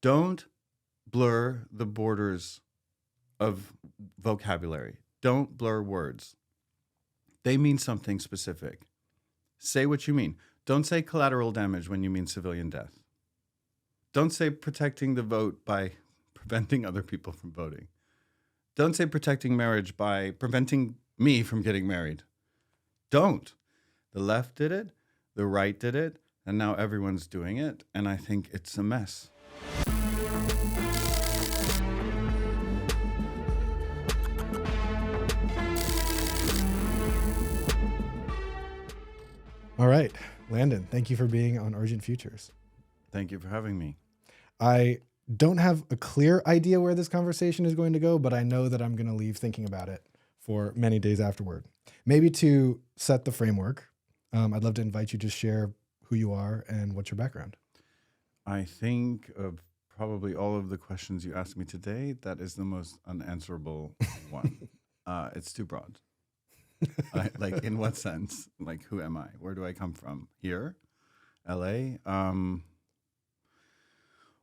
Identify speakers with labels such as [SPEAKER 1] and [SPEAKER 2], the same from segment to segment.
[SPEAKER 1] Don't blur the borders of vocabulary. Don't blur words. They mean something specific. Say what you mean. Don't say collateral damage when you mean civilian death. Don't say protecting the vote by preventing other people from voting. Don't say protecting marriage by preventing me from getting married. Don't. The left did it, the right did it, and now everyone's doing it, and I think it's a mess.
[SPEAKER 2] All right, Landon, thank you for being on Urgent Futures.
[SPEAKER 1] Thank you for having me.
[SPEAKER 2] I don't have a clear idea where this conversation is going to go, but I know that I'm going to leave thinking about it for many days afterward. Maybe to set the framework, I'd love to invite you to share who you are and what's your background.
[SPEAKER 1] I think of probably all of the questions you asked me today, that is the most unanswerable one. It's too broad. Like, in what sense? Like, who am I? Where do I come from? Here? LA?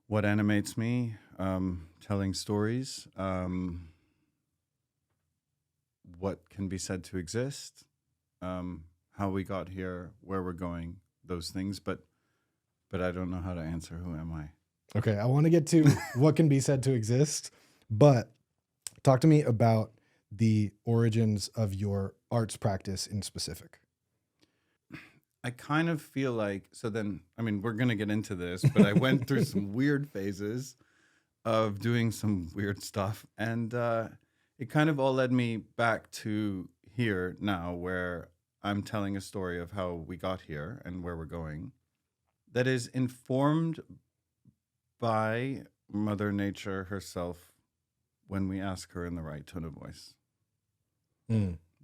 [SPEAKER 1] What animates me? Telling stories. What can be said to exist? How we got here, where we're going, those things. But I don't know how to answer who am I.
[SPEAKER 2] Okay, I want to get to what can be said to exist, but talk to me about the origins of your arts practice in specific.
[SPEAKER 1] I kind of feel like, so then, I mean, we're going to get into this, but I went through some weird phases of doing some weird stuff. And it kind of all led me back to here now, where I'm telling a story of how we got here and where we're going that is informed by Mother Nature herself when we ask her in the right tone of voice.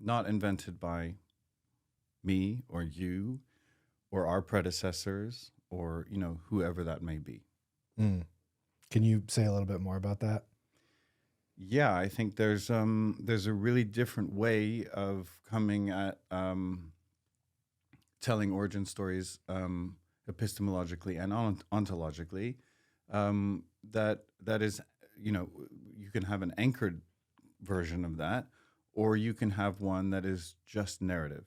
[SPEAKER 1] Not invented by me or you or our predecessors or, you know, whoever that may be.
[SPEAKER 2] Can you say a little bit more about that?
[SPEAKER 1] Yeah, I think there's a really different way of coming at telling origin stories epistemologically and ontologically. That is, you know, you can have an anchored version of that, or you can have one that is just narrative.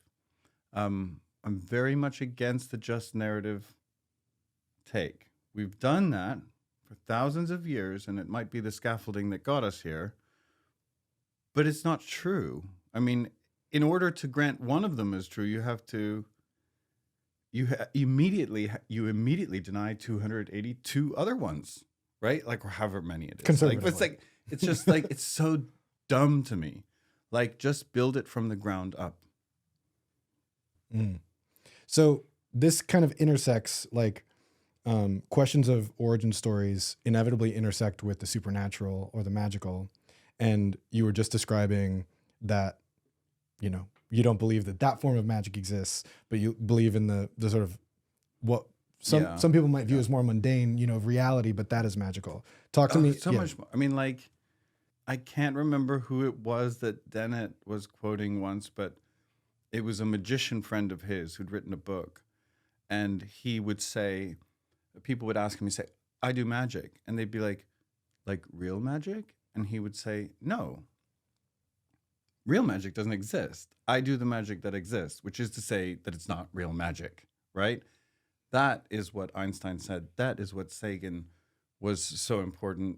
[SPEAKER 1] I'm very much against the just narrative take. We've done that for thousands of years, and it might be the scaffolding that got us here, but it's not true. I mean, in order to grant one of them as true, you have to, you immediately deny 282 other ones, right? Like, or however many it is. Like, it's just like, it's so dumb to me. Like, just build it from the ground up.
[SPEAKER 2] So this kind of intersects, like, questions of origin stories inevitably intersect with the supernatural or the magical. And you were just describing that, you know, you don't believe that that form of magic exists, but you believe in the sort of what some people might view as more mundane, you know, reality, but that is magical. Talk to me.
[SPEAKER 1] So much more. I mean, like, I can't remember who it was that Dennett was quoting once, but it was a magician friend of his who'd written a book. And he would say, people would ask him, he'd say, I do magic. And they'd be like real magic? And he would say, no, real magic doesn't exist. I do the magic that exists, which is to say that it's not real magic, right? That is what Einstein said. That is what Sagan was so important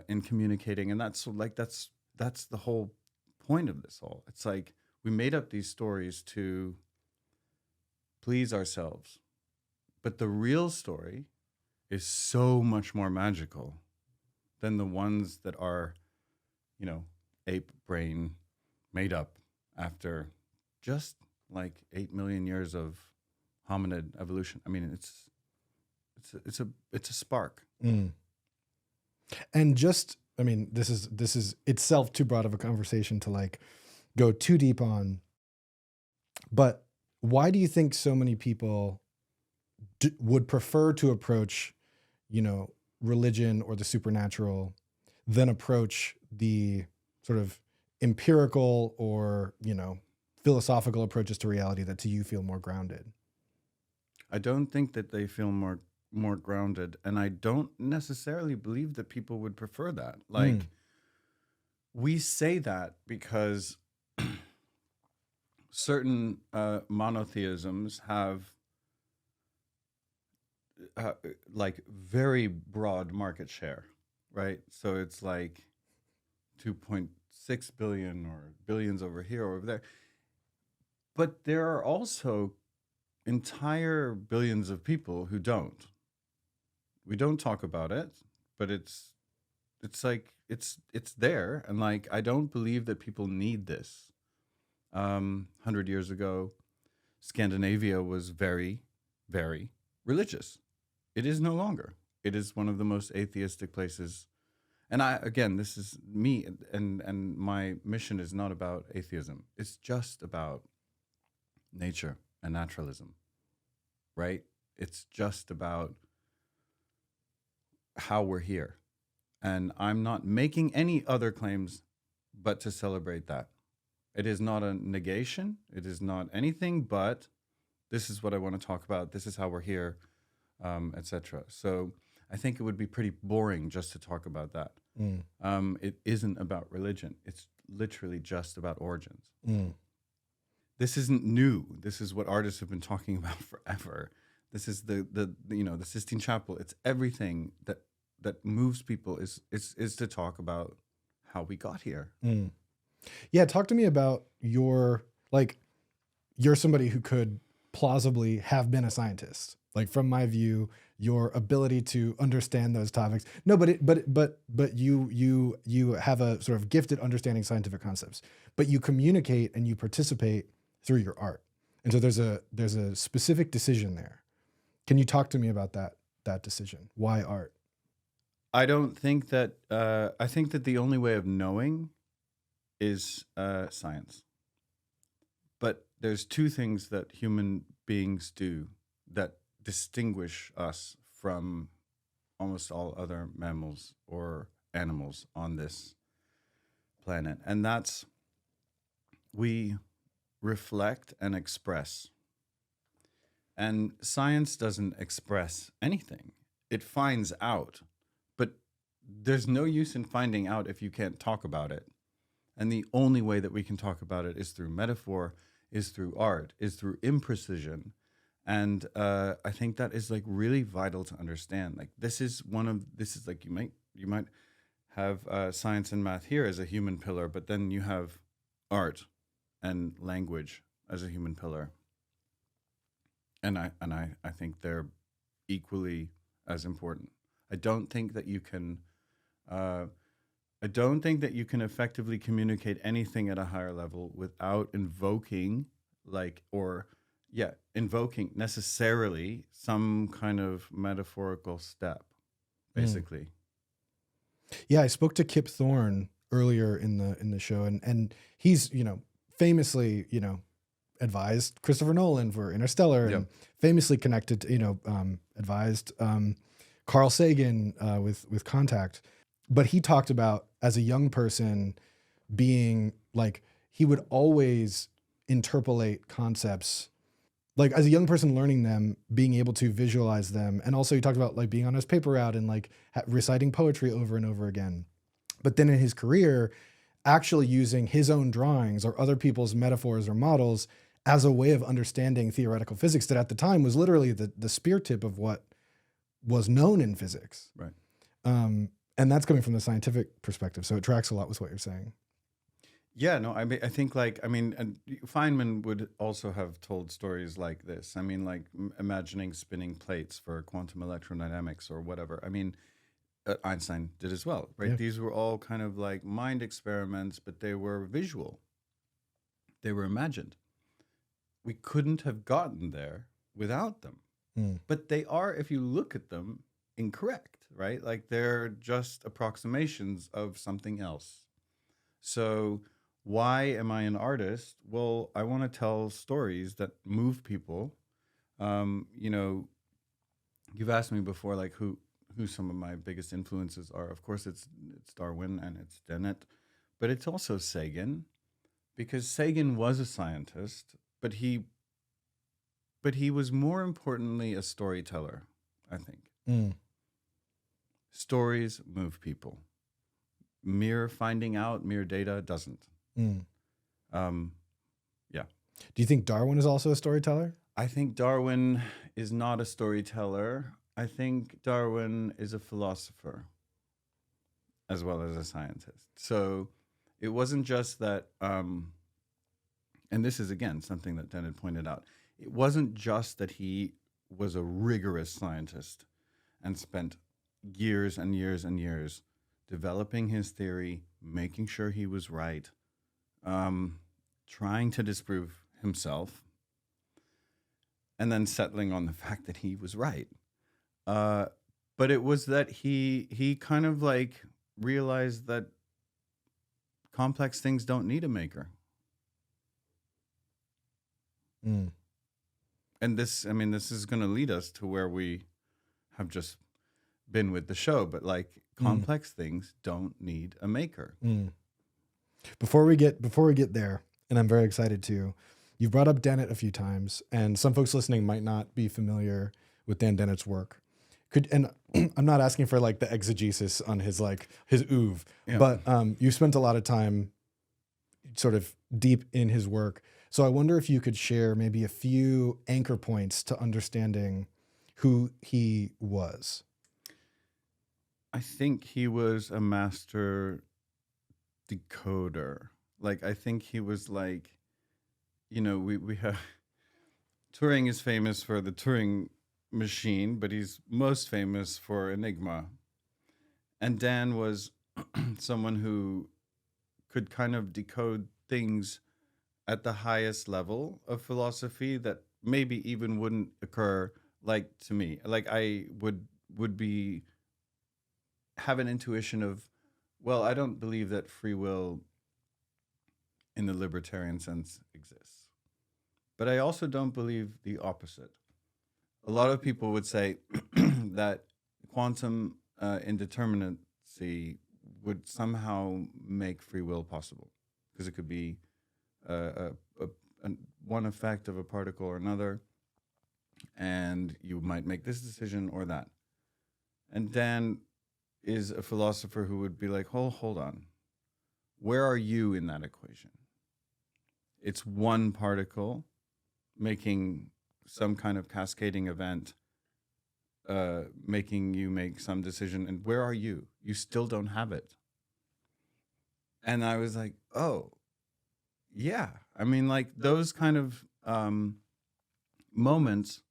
[SPEAKER 1] in communicating. And that's the whole point of this all. It's like we made up these stories to please ourselves. But the real story is so much more magical than the ones that are, you know, ape brain made up after just like 8 million years of hominid evolution. I mean, it's a spark.
[SPEAKER 2] And just, I mean, this is itself too broad of a conversation to like go too deep on, but why do you think so many people would prefer to approach, you know, religion or the supernatural than approach the sort of empirical or, you know, philosophical approaches to reality that to you feel more grounded?
[SPEAKER 1] I don't think that they feel more more grounded. And I don't necessarily believe that people would prefer that. Like, we say that because certain monotheisms have like very broad market share, right? So it's like 2.6 billion or billions over here or over there. But there are also entire billions of people who don't. We don't talk about it, but it's like it's there, and like I don't believe that people need this. 100 years ago, Scandinavia was very, very religious. It is no longer. It is one of the most atheistic places. And again, this is me, and my mission is not about atheism. It's just about nature and naturalism, right? It's just about how we're here. And I'm not making any other claims but to celebrate that. It is not a negation. It is not anything but this is what I want to talk about. This is how we're here, etc. So I think it would be pretty boring just to talk about that. It isn't about religion. It's literally just about origins. This isn't new. This is what artists have been talking about forever. This is the Sistine Chapel. It's everything that moves people is to talk about how we got here.
[SPEAKER 2] Yeah, talk to me about you're somebody who could plausibly have been a scientist. Like, from my view, your ability to understand those topics. No, but you have a sort of gifted understanding scientific concepts, but you communicate and you participate through your art. And so there's a specific decision there. Can you talk to me about that decision? Why art?
[SPEAKER 1] I don't think that I think that the only way of knowing is science. But there's two things that human beings do that distinguish us from almost all other mammals or animals on this planet. And that's we reflect and express. And science doesn't express anything. It finds out. But there's no use in finding out if you can't talk about it. And the only way that we can talk about it is through metaphor, is through art, is through imprecision. And I think that is like really vital to understand. Like this is like you might have science and math here as a human pillar, but then you have art and language as a human pillar. And I think they're equally as important. I don't think that you can effectively communicate anything at a higher level without invoking necessarily some kind of metaphorical step, basically.
[SPEAKER 2] Yeah, I spoke to Kip Thorne earlier in the show, and he's famously advised Christopher Nolan for Interstellar, and famously connected to advised Carl Sagan with Contact. But he talked about, as a young person, being like, he would always interpolate concepts, like as a young person learning them, being able to visualize them. And also he talked about like being on his paper route and like reciting poetry over and over again. But then in his career, actually using his own drawings or other people's metaphors or models as a way of understanding theoretical physics that at the time was literally the spear tip of what was known in physics.
[SPEAKER 1] Right.
[SPEAKER 2] And that's coming from the scientific perspective. So it tracks a lot with what you're saying.
[SPEAKER 1] Yeah, no, I think and Feynman would also have told stories like this. I mean, like imagining spinning plates for quantum electrodynamics or whatever. I mean, Einstein did as well, right? Yeah. These were all kind of like mind experiments, but they were visual. They were imagined. We couldn't have gotten there without them. But they are, if you look at them, incorrect, right? Like they're just approximations of something else. So why am I an artist? Well, I want to tell stories that move people. You've asked me before, like who some of my biggest influences are. Of course, it's Darwin and it's Dennett, but it's also Sagan, because Sagan was a scientist, but he was more importantly a storyteller. I think.
[SPEAKER 2] Mm.
[SPEAKER 1] Stories move people. Mere finding out, mere data doesn't.
[SPEAKER 2] Mm.
[SPEAKER 1] Yeah.
[SPEAKER 2] Do you think Darwin is also a storyteller?
[SPEAKER 1] I think Darwin is not a storyteller. I think Darwin is a philosopher as well as a scientist. So it wasn't just that, and this is again something that Den had pointed out, it wasn't just that he was a rigorous scientist and spent years and years and years developing his theory, making sure he was right, trying to disprove himself, and then settling on the fact that he was right. But it was that he kind of like realized that complex things don't need a maker.
[SPEAKER 2] Mm.
[SPEAKER 1] And this is going to lead us to where we have just been with the show, but like complex things don't need a maker.
[SPEAKER 2] Mm. Before we get there, and I'm very excited to, you've brought up Dennett a few times, and some folks listening might not be familiar with Dan Dennett's work. And I'm not asking for like the exegesis on his oeuvre,
[SPEAKER 1] Yeah.
[SPEAKER 2] but you spent a lot of time sort of deep in his work. So I wonder if you could share maybe a few anchor points to understanding who he was.
[SPEAKER 1] I think he was a master decoder. Like, I think he was like, we have Turing is famous for the Turing machine, but he's most famous for Enigma. And Dan was someone who could kind of decode things at the highest level of philosophy that maybe even wouldn't occur like to me. Like I would have an intuition of, well, I don't believe that free will in the libertarian sense exists. But I also don't believe the opposite. A lot of people would say that quantum indeterminacy would somehow make free will possible, because it could be one effect of a particle or another, and you might make this decision or that. And Dan is a philosopher who would be like, hold on. Where are you in that equation? It's one particle making some kind of cascading event, making you make some decision. And where are you? You still don't have it. And I was like, oh, yeah. I mean, like those kind of moments,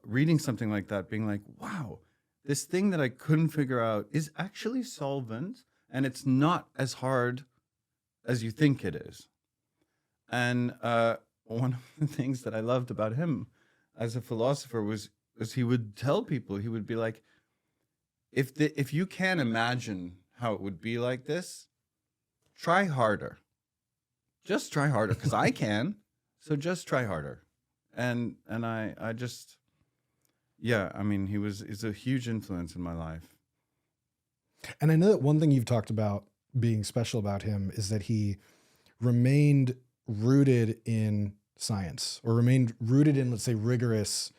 [SPEAKER 1] reading something like that, being like, wow, this thing that I couldn't figure out is actually solvent, and it's not as hard as you think it is. And one of the things that I loved about him as a philosopher was he would tell people, he would be like, if you can't imagine how it would be like this, try harder. Just try harder, because I can. So just try harder. And I just, yeah, I mean, he's a huge influence in my life.
[SPEAKER 2] And I know that one thing you've talked about being special about him is that he remained rooted in science, or remained rooted in, let's say, rigorous,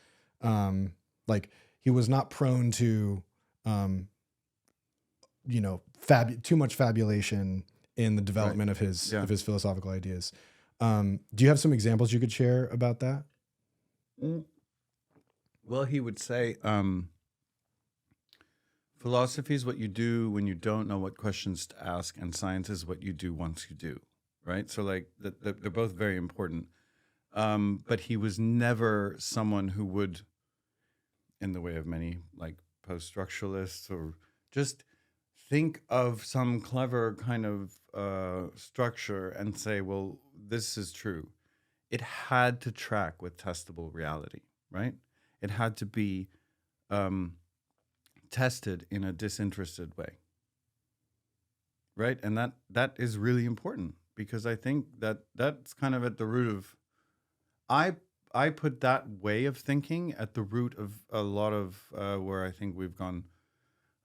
[SPEAKER 2] like he was not prone to, too much fabulation in the development of his philosophical ideas. Do you have some examples you could share about that?
[SPEAKER 1] Well, he would say, philosophy is what you do when you don't know what questions to ask, and science is what you do once you do, right? So like they're both very important. But he was never someone who would, in the way of many like post-structuralists, or just think of some clever kind of structure and say, well, this is true. It had to track with testable reality, right? It had to be tested in a disinterested way, right? And that is really important, because I think that's kind of at the root of, I put that way of thinking at the root of a lot of where I think we've gone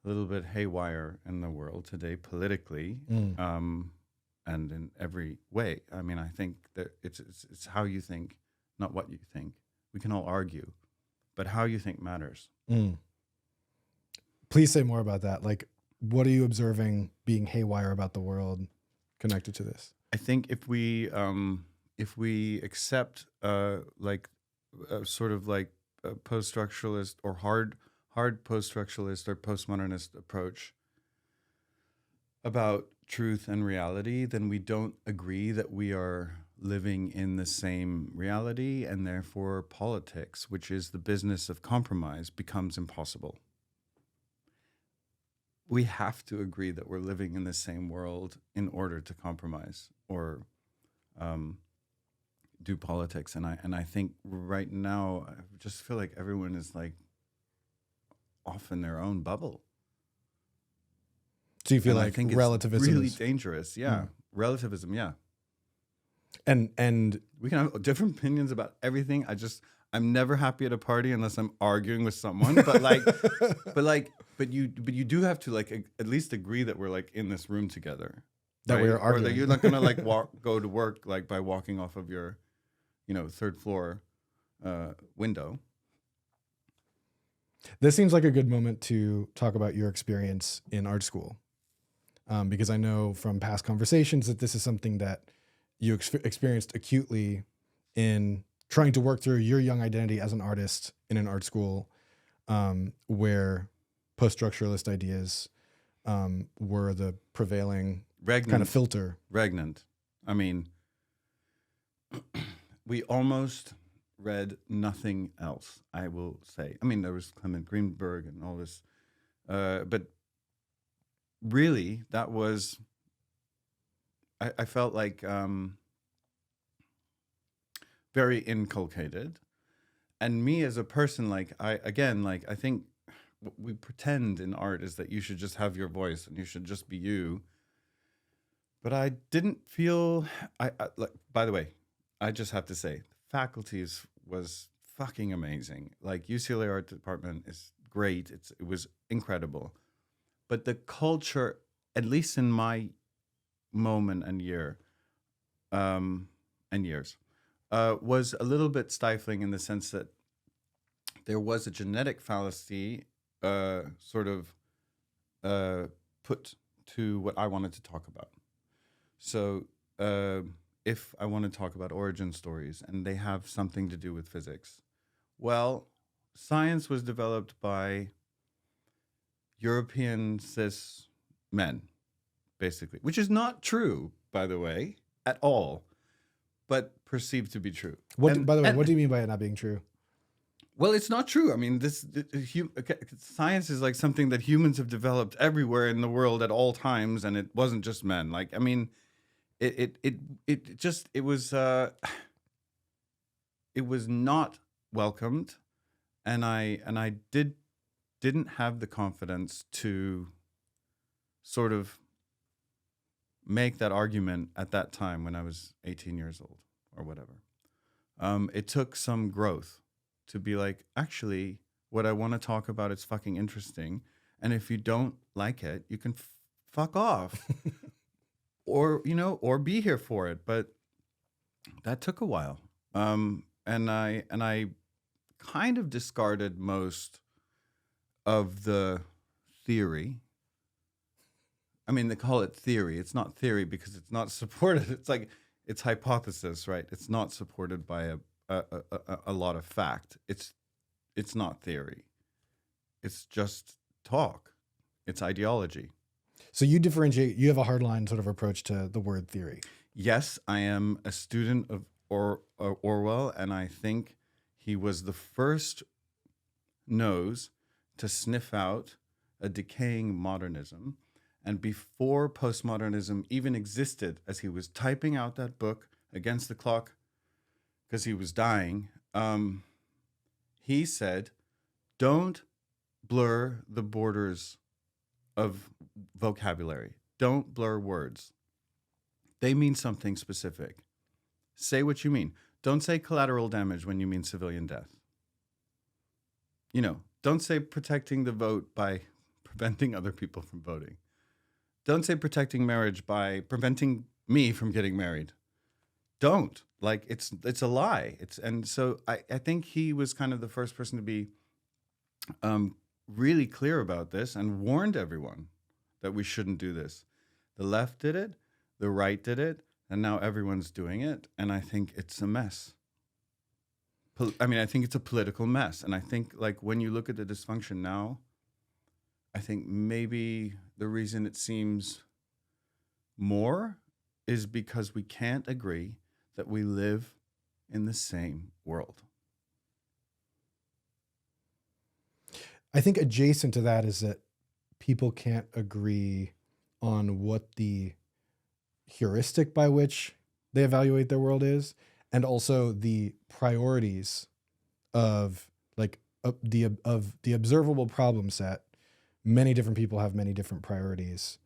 [SPEAKER 1] a little bit haywire in the world today, politically, and in every way. I mean, I think that it's how you think, not what you think. We can all argue, but how you think matters.
[SPEAKER 2] Mm. Please say more about that. Like, what are you observing being haywire about the world connected to this?
[SPEAKER 1] I think if we accept like sort of like a post-structuralist or hard post-structuralist or postmodernist approach about truth and reality, then we don't agree that we are living in the same reality, and therefore politics, which is the business of compromise, becomes impossible. We have to agree that we're living in the same world in order to compromise or do politics. And I think right now, I just feel like everyone is like off in their own bubble.
[SPEAKER 2] So you feel
[SPEAKER 1] And I
[SPEAKER 2] like
[SPEAKER 1] think it's
[SPEAKER 2] relativism
[SPEAKER 1] really
[SPEAKER 2] is,
[SPEAKER 1] dangerous. Yeah. Relativism. Yeah.
[SPEAKER 2] and
[SPEAKER 1] We can have different opinions about everything. I'm never happy at a party unless I'm arguing with someone. But you do have to like at least agree that we're like in this room together.
[SPEAKER 2] that we're
[SPEAKER 1] Or that
[SPEAKER 2] arguing.
[SPEAKER 1] you're not gonna like go to work like by walking off of your, third floor window.
[SPEAKER 2] This seems like a good moment to talk about your experience in art school, because I know from past conversations that this is something that you experienced acutely in trying to work through your young identity as an artist in an art school, where post-structuralist ideas were the prevailing kind of filter.
[SPEAKER 1] Regnant. I mean, we almost read nothing else, I will say. I mean, there was Clement Greenberg and all this, but really, that was, I felt like very inculcated. And me as a person, I think what we pretend in art is that you should just have your voice and you should just be you. But I didn't feel, by the way, I just have to say, faculties was fucking amazing. Like UCLA art department is great. It was incredible. But the culture, at least in my moment and years, was a little bit stifling in the sense that there was a genetic fallacy sort of put to what I wanted to talk about. So if I want to talk about origin stories and they have something to do with physics, well, science was developed by European cis men, basically, which is not true, by the way, at all, but perceived to be true.
[SPEAKER 2] By the way, what do you mean by it not being true?
[SPEAKER 1] Well, it's not true. I mean, science is like something that humans have developed everywhere in the world at all times, and it wasn't just men. Like, I mean, it was not welcomed, and I didn't have the confidence to sort of make that argument at that time when I was 18 years old or whatever. It took some growth to be like, actually, what I want to talk about is fucking interesting. And if you don't like it, you can fuck off or be here for it. But that took a while. And I kind of discarded most of the theory. I mean, they call it theory. It's not theory because it's not supported. It's like, it's hypothesis, right? It's not supported by a lot of fact. It's not theory. It's just talk. It's ideology.
[SPEAKER 2] So you differentiate, you have a hardline sort of approach to the word theory.
[SPEAKER 1] Yes, I am a student of Orwell, and I think he was the first nose to sniff out a decaying modernism. And before postmodernism even existed, as he was typing out that book against the clock because he was dying, he said, don't blur the borders of vocabulary. Don't blur words. They mean something specific. Say what you mean. Don't say collateral damage when you mean civilian death. Don't say protecting the vote by preventing other people from voting. Don't say protecting marriage by preventing me from getting married. don't. Like it's a lie. And so I think he was kind of the first person to be really clear about this and warned everyone that we shouldn't do this. The left did it, the right did it, and now everyone's doing it. And I think it's a mess. I think it's a political mess. And I think like when you look at the dysfunction now, I think maybe the reason it seems more is because we can't agree that we live in the same world.
[SPEAKER 2] I think adjacent to that is that people can't agree on what the heuristic by which they evaluate their world is, and also the priorities of like the observable problem set. Many different people have many different priorities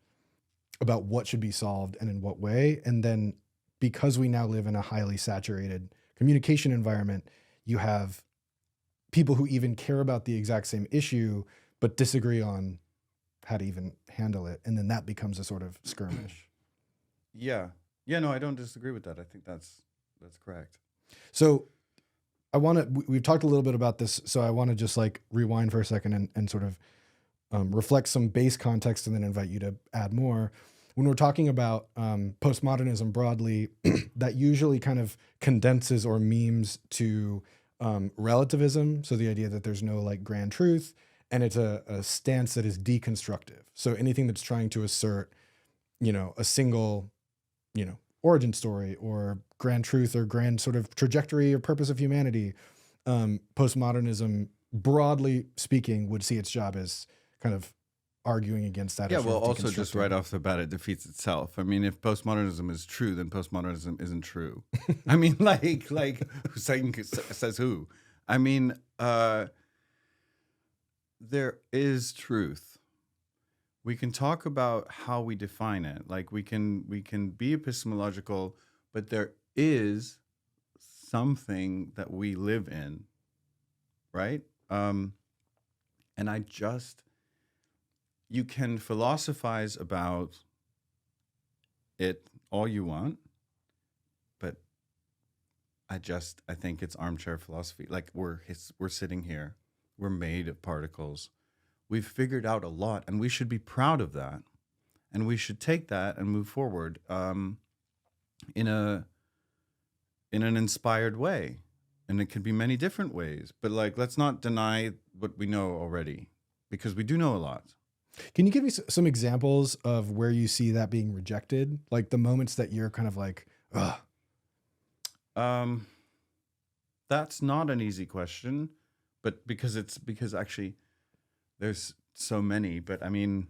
[SPEAKER 2] about what should be solved and in what way. And then because we now live in a highly saturated communication environment, you have people who even care about the exact same issue, but disagree on how to even handle it. And then that becomes a sort of skirmish.
[SPEAKER 1] Yeah. Yeah, no, I don't disagree with that. I think that's correct.
[SPEAKER 2] So we've talked a little bit about this. So I want to just like rewind for a second and sort of reflect some base context and then invite you to add more. When we're talking about postmodernism broadly, that usually kind of condenses or memes to relativism. So the idea that there's no like grand truth, and it's a stance that is deconstructive. So anything that's trying to assert, a single, origin story or grand truth or grand sort of trajectory or purpose of humanity, postmodernism, broadly speaking, would see its job as kind of arguing against that.
[SPEAKER 1] Yeah, well, also just right off the bat, it defeats itself. I mean, if postmodernism is true, then postmodernism isn't true. I mean, like Hussein says who? I mean, there is truth. We can talk about how we define it. Like we can be epistemological, but there is something that we live in, right? And you can philosophize about it all you want, but I think it's armchair philosophy. Like we're sitting here, we're made of particles. We've figured out a lot, and we should be proud of that. And we should take that and move forward in an inspired way. And it can be many different ways. But like, let's not deny what we know already, because we do know a lot.
[SPEAKER 2] Can you give me some examples of where you see that being rejected? Like the moments that you're kind of like, ugh.
[SPEAKER 1] That's not an easy question, but because actually there's so many, but I mean,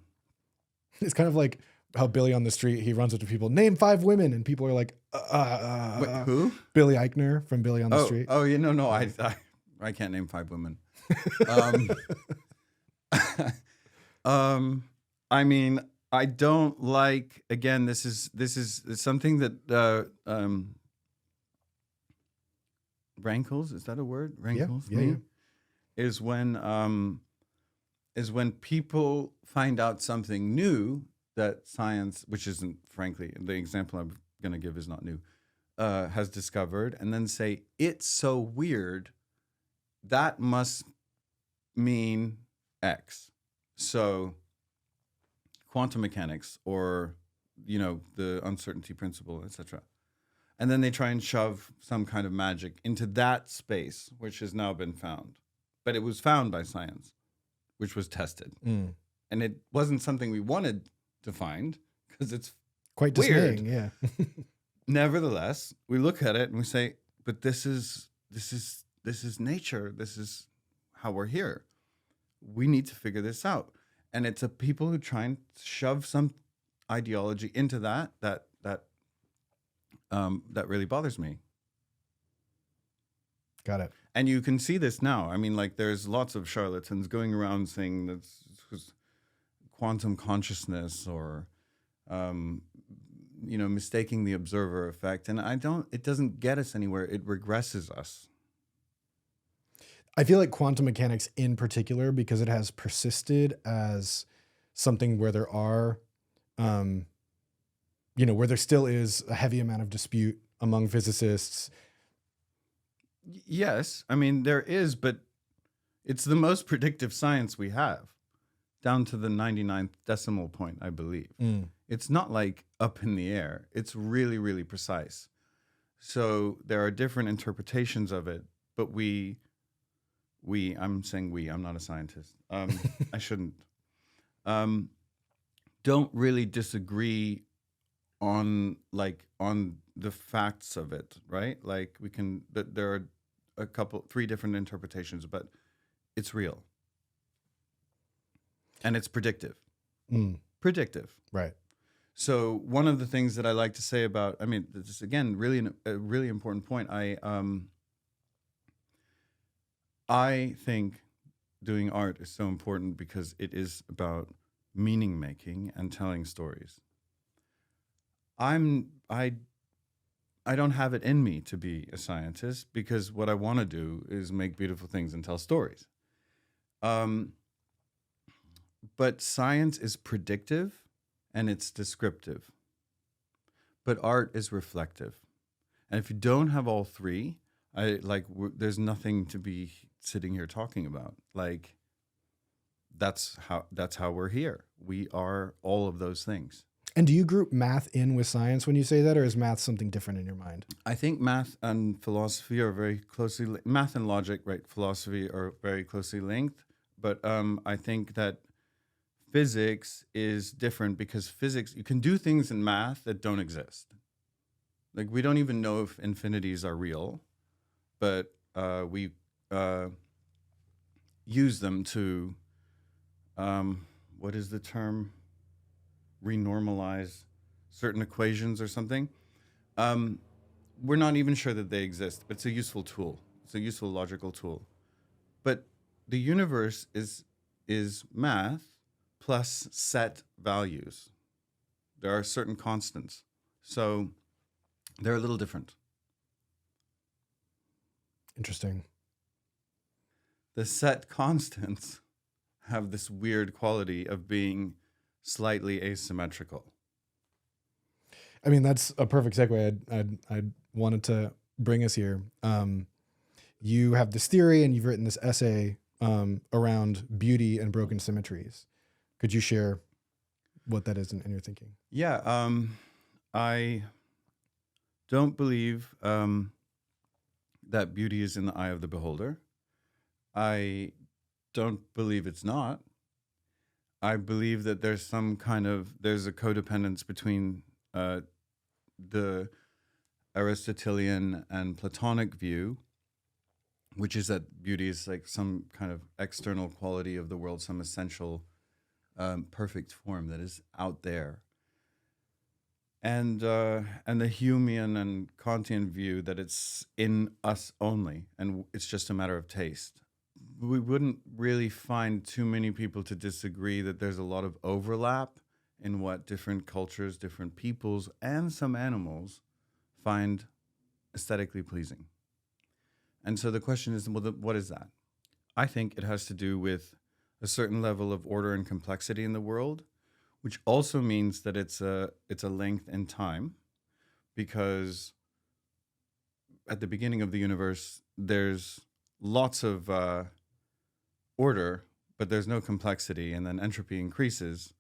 [SPEAKER 2] it's kind of like how Billy on the street, he runs up to people, name 5 women. And people are like,
[SPEAKER 1] Wait, who?
[SPEAKER 2] Billy Eichner from Billy on the Street.
[SPEAKER 1] Oh, no, I can't name 5 women. I mean, I don't like, again, this is something that rankles, is that a word? Rankles me? Yeah. Is when people find out something new that science, which isn't, frankly, the example I'm going to give is not new, has discovered, and then say, it's so weird, that must mean X. So quantum mechanics or, the uncertainty principle, etc. And then they try and shove some kind of magic into that space, which has now been found. But it was found by science, which was tested. And it wasn't something we wanted to find because it's
[SPEAKER 2] quite
[SPEAKER 1] weird.
[SPEAKER 2] Dismaying, yeah.
[SPEAKER 1] Nevertheless, we look at it and we say, but this is nature. This is how we're here. We need to figure this out. And it's a people who try and shove some ideology into that really bothers me.
[SPEAKER 2] Got it.
[SPEAKER 1] And you can see this now. I mean, like there's lots of charlatans going around saying that's quantum consciousness or, mistaking the observer effect. And it doesn't get us anywhere. It regresses us.
[SPEAKER 2] I feel like quantum mechanics in particular, because it has persisted as something where there are, where there still is a heavy amount of dispute among physicists?
[SPEAKER 1] Yes, I mean there is, but it's the most predictive science we have, down to the 99th decimal point, I believe. It's not like up in the air. It's really, really precise. So there are different interpretations of it, but I'm saying we, I'm not a scientist. I shouldn't. Don't really disagree on the facts of it, right? Like there are three different interpretations, but it's real. And it's predictive. Predictive.
[SPEAKER 2] Right.
[SPEAKER 1] So one of the things that I like to say about, I mean, this is again really a really important point. I think doing art is so important because it is about meaning making and telling stories. I don't have it in me to be a scientist because what I want to do is make beautiful things and tell stories. But science is predictive and it's descriptive. But art is reflective. And if you don't have all three, there's nothing to be sitting here talking about. Like, that's how we're here. We are all of those things.
[SPEAKER 2] And do you group math in with science when you say that, or is math something different in your mind?
[SPEAKER 1] I think math and philosophy are very closely math and logic, right? Philosophy are very closely linked. But I think that physics is different because physics, you can do things in math that don't exist. Like, we don't even know if infinities are real, but we use them to, what is the term? Renormalize certain equations or something. We're not even sure that they exist, but it's a useful tool. It's a useful logical tool. But the universe is math plus set values. There are certain constants. So they're a little different.
[SPEAKER 2] Interesting.
[SPEAKER 1] The set constants have this weird quality of being slightly asymmetrical.
[SPEAKER 2] I mean, that's a perfect segue. I wanted to bring us here. You have this theory and you've written this essay around beauty and broken symmetries. Could you share what that is in your thinking?
[SPEAKER 1] Yeah, I don't believe that beauty is in the eye of the beholder. I don't believe it's not. I believe that there's a codependence between the Aristotelian and Platonic view, which is that beauty is like some kind of external quality of the world, some essential perfect form that is out there. And the Humean and Kantian view that it's in us only, and it's just a matter of taste. We wouldn't really find too many people to disagree that there's a lot of overlap in what different cultures, different peoples, and some animals find aesthetically pleasing. And so the question is, well, what is that? I think it has to do with a certain level of order and complexity in the world, which also means that it's a length in time, because at the beginning of the universe, there's lots of order, but there's no complexity, and then entropy increases,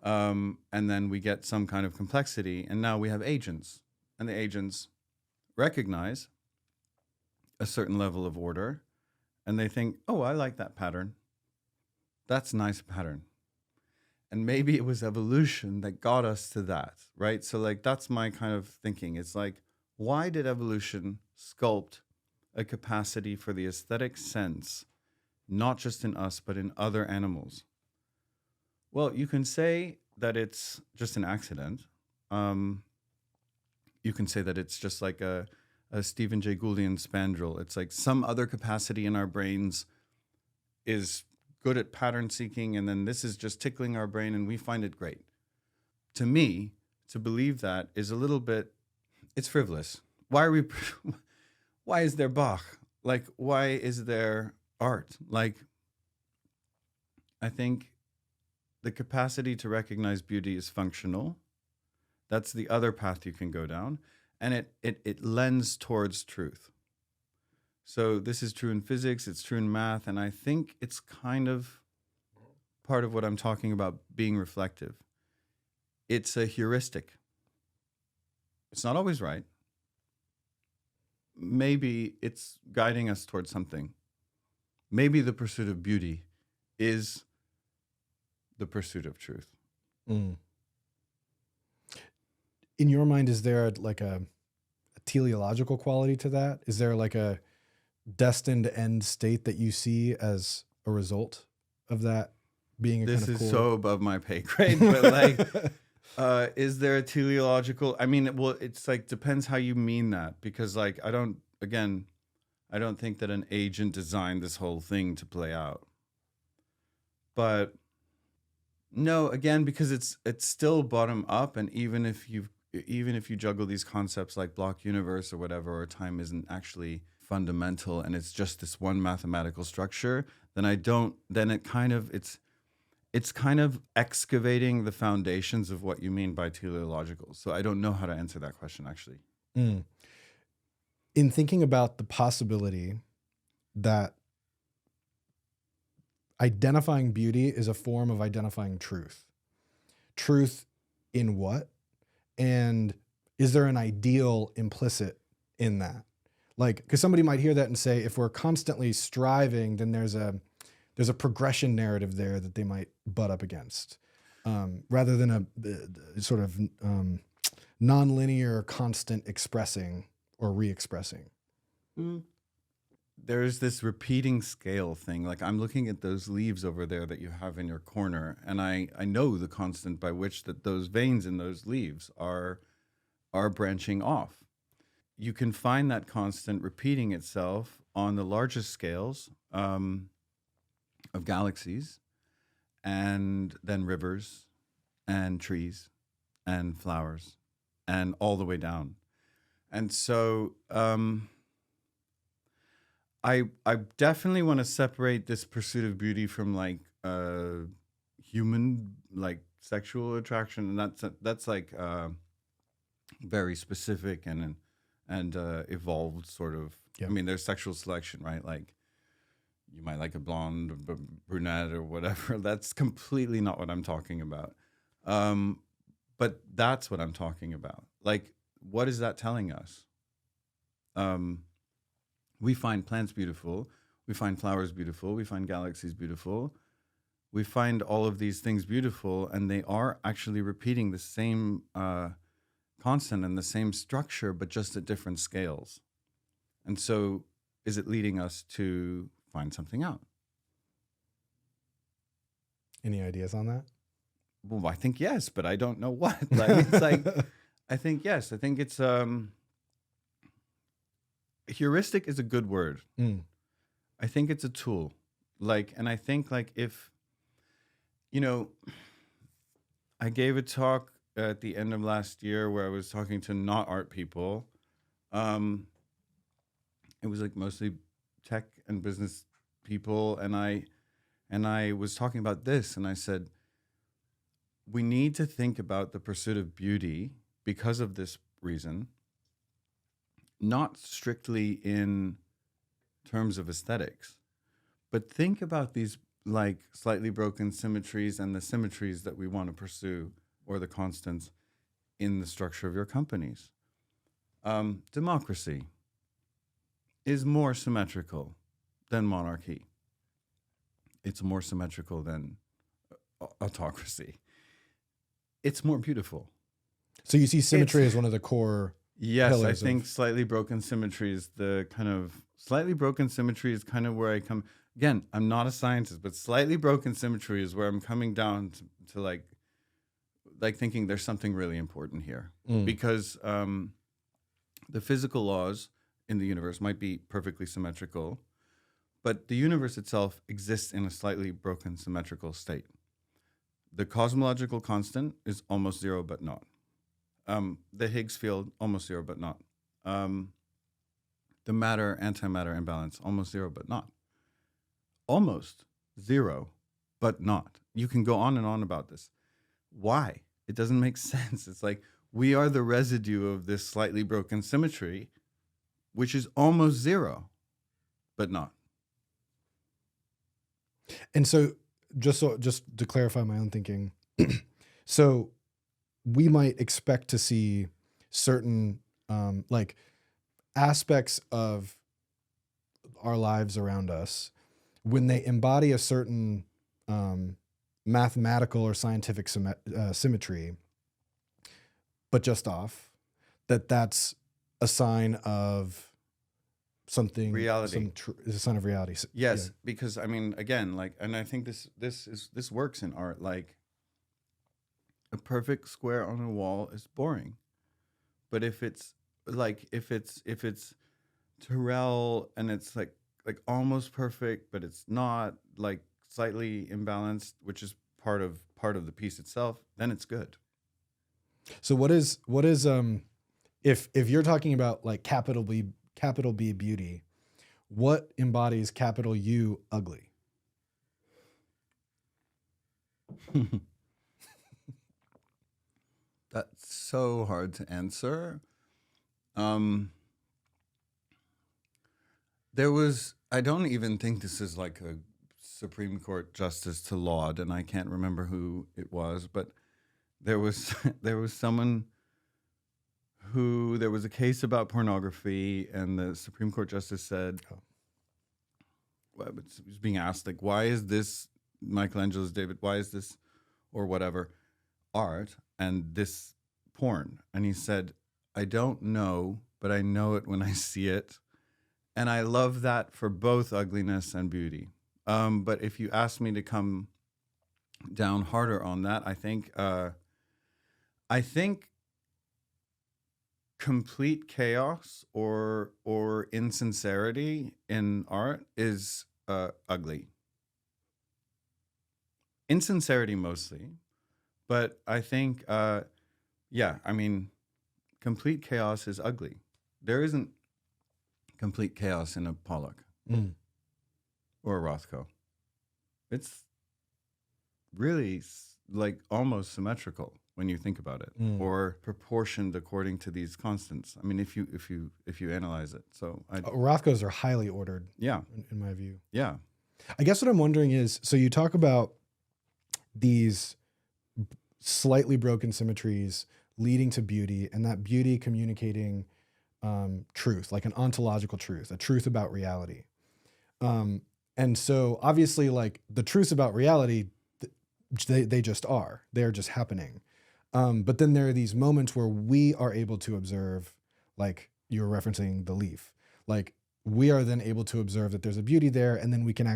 [SPEAKER 1] and then we get some kind of complexity, and now we have agents, and the agents recognize a certain level of order, and they think, oh, I like that pattern. That's a nice pattern. And maybe it was evolution that got us to that, right? So like, that's my kind of thinking. It's like, why did evolution sculpt a capacity for the aesthetic sense, not just in us, but in other animals? Well, you can say that it's just an accident. You can say that it's just like a Stephen Jay Gouldian spandrel. It's like some other capacity in our brains is good at pattern seeking, and then this is just tickling our brain and we find it great. To me, to believe that is a little bit, it's frivolous. Why is there Bach? Like, why is there art? Like, I think the capacity to recognize beauty is functional. That's the other path you can go down. and it lends towards truth. So this is true in physics, it's true in math, and I think it's kind of part of what I'm talking about being reflective. It's a heuristic. It's not always right. Maybe it's guiding us towards something. Maybe the pursuit of beauty is the pursuit of truth.
[SPEAKER 2] Mm. In your mind, is there like a teleological quality to that? Is there like a destined end state that you see as a result of that being a
[SPEAKER 1] This
[SPEAKER 2] kind of
[SPEAKER 1] is
[SPEAKER 2] core?
[SPEAKER 1] so above my pay grade, but like, is there a teleological? I mean, well, it's like depends how you mean that, because like I don't think that an agent designed this whole thing to play out. But no, again, because it's still bottom up, and even if you juggle these concepts like block universe or whatever, or time isn't actually fundamental and it's just this one mathematical structure, then it's kind of excavating the foundations of what you mean by teleological. So I don't know how to answer that question, actually.
[SPEAKER 2] Mm. In thinking about the possibility that identifying beauty is a form of identifying truth. Truth in what? And is there an ideal implicit in that? Like, because somebody might hear that and say, if we're constantly striving, then there's a progression narrative there that they might butt up against, rather than a sort of nonlinear, constant expressing or re-expressing.
[SPEAKER 1] Mm. There's this repeating scale thing. Like I'm looking at those leaves over there that you have in your corner, and I know the constant by which that those veins in those leaves are branching off. You can find that constant repeating itself on the largest scales of galaxies, and then rivers and trees and flowers and all the way down. And so I definitely want to separate this pursuit of beauty from like human like sexual attraction, and that's like very specific and evolved sort of.
[SPEAKER 2] Yeah.
[SPEAKER 1] I mean, there's sexual selection, right? Like you might like a blonde, or brunette, or whatever. That's completely not what I'm talking about. But that's what I'm talking about. Like, what is that telling us? We find plants beautiful. We find flowers beautiful. We find galaxies beautiful. We find all of these things beautiful, and they are actually repeating the same constant and the same structure, but just at different scales. And so, is it leading us to find something out?
[SPEAKER 2] Any ideas on that?
[SPEAKER 1] Well, I think yes, but I don't know what. Like, it's like, I think yes. I think it's heuristic is a good word.
[SPEAKER 2] Mm.
[SPEAKER 1] I think it's a tool. Like, and I think like if, you know, I gave a talk at the end of last year where I was talking to not art people. It was like mostly tech and business people, and I was talking about this, and I said, we need to think about the pursuit of beauty because of this reason, not strictly in terms of aesthetics, but think about these like slightly broken symmetries and the symmetries that we want to pursue, or the constants in the structure of your companies. Democracy is more symmetrical than monarchy. It's more symmetrical than autocracy. It's more beautiful.
[SPEAKER 2] So you see symmetry as one of the core.
[SPEAKER 1] Yes, I think slightly broken symmetry is the kind of slightly broken symmetry is kind of where I come. Again, I'm not a scientist, but slightly broken symmetry is where I'm coming down to like thinking there's something really important here, because the physical laws in the universe might be perfectly symmetrical, but the universe itself exists in a slightly broken symmetrical state. The cosmological constant is almost zero, but not. The Higgs field, almost zero, but not. The matter-antimatter imbalance, almost zero, but not. Almost zero, but not. You can go on and on about this. Why? It doesn't make sense. It's like, we are the residue of this slightly broken symmetry, which is almost zero, but not.
[SPEAKER 2] And so just to clarify my own thinking, so we might expect to see certain like aspects of our lives around us when they embody a certain mathematical or scientific symmetry, but just off, that's a sign of something,
[SPEAKER 1] reality.
[SPEAKER 2] Is a sign of reality.
[SPEAKER 1] Yes, because I mean, again, like, and I think this works in art. Like, a perfect square on a wall is boring, but if it's Terrell and it's like almost perfect, but it's not, like slightly imbalanced, which is part of the piece itself, then it's good.
[SPEAKER 2] So what is if you're talking about like capital B beauty, what embodies capital U ugly?
[SPEAKER 1] That's so hard to answer. I don't even think this is like a Supreme Court justice to laud, and I can't remember who it was, but there was someone who, there was a case about pornography, and the Supreme Court justice said, well, he was being asked, like, why is this Michelangelo's David, why is this, or whatever, art, and this porn? And he said, I don't know, but I know it when I see it. And I love that for both ugliness and beauty. But if you ask me to come down harder on that, I think complete chaos or insincerity in art is ugly. Insincerity mostly, but I think complete chaos is ugly. There isn't complete chaos in a Pollock or a Rothko. It's really like almost symmetrical when you think about it, or proportioned according to these constants. I mean, if you analyze it. So
[SPEAKER 2] Rothkos are highly ordered.
[SPEAKER 1] Yeah,
[SPEAKER 2] in my view.
[SPEAKER 1] Yeah,
[SPEAKER 2] I guess what I'm wondering is, so you talk about these slightly broken symmetries leading to beauty, and that beauty communicating truth, like an ontological truth, a truth about reality. And so obviously, like, the truths about reality, they just are. They're just happening. But then there are these moments where we are able to observe, like you were referencing the leaf. Like, we are then able to observe that there's a beauty there, and then we can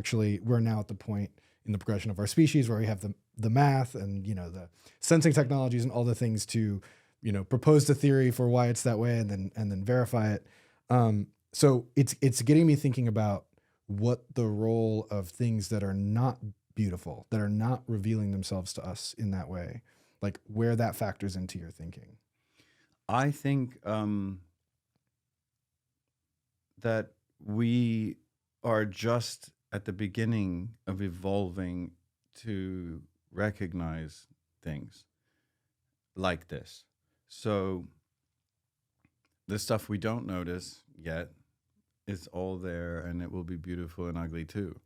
[SPEAKER 2] we're now at the point in the progression of our species where we have the math and, the sensing technologies and all the things to, propose the theory for why it's that way and then verify it. So it's getting me thinking about what the role of things that are not beautiful, that are not revealing themselves to us in that way, like where that factors into your thinking.
[SPEAKER 1] I think that we are just at the beginning of evolving to recognize things like this. So the stuff we don't notice yet is all there, and it will be beautiful and ugly too.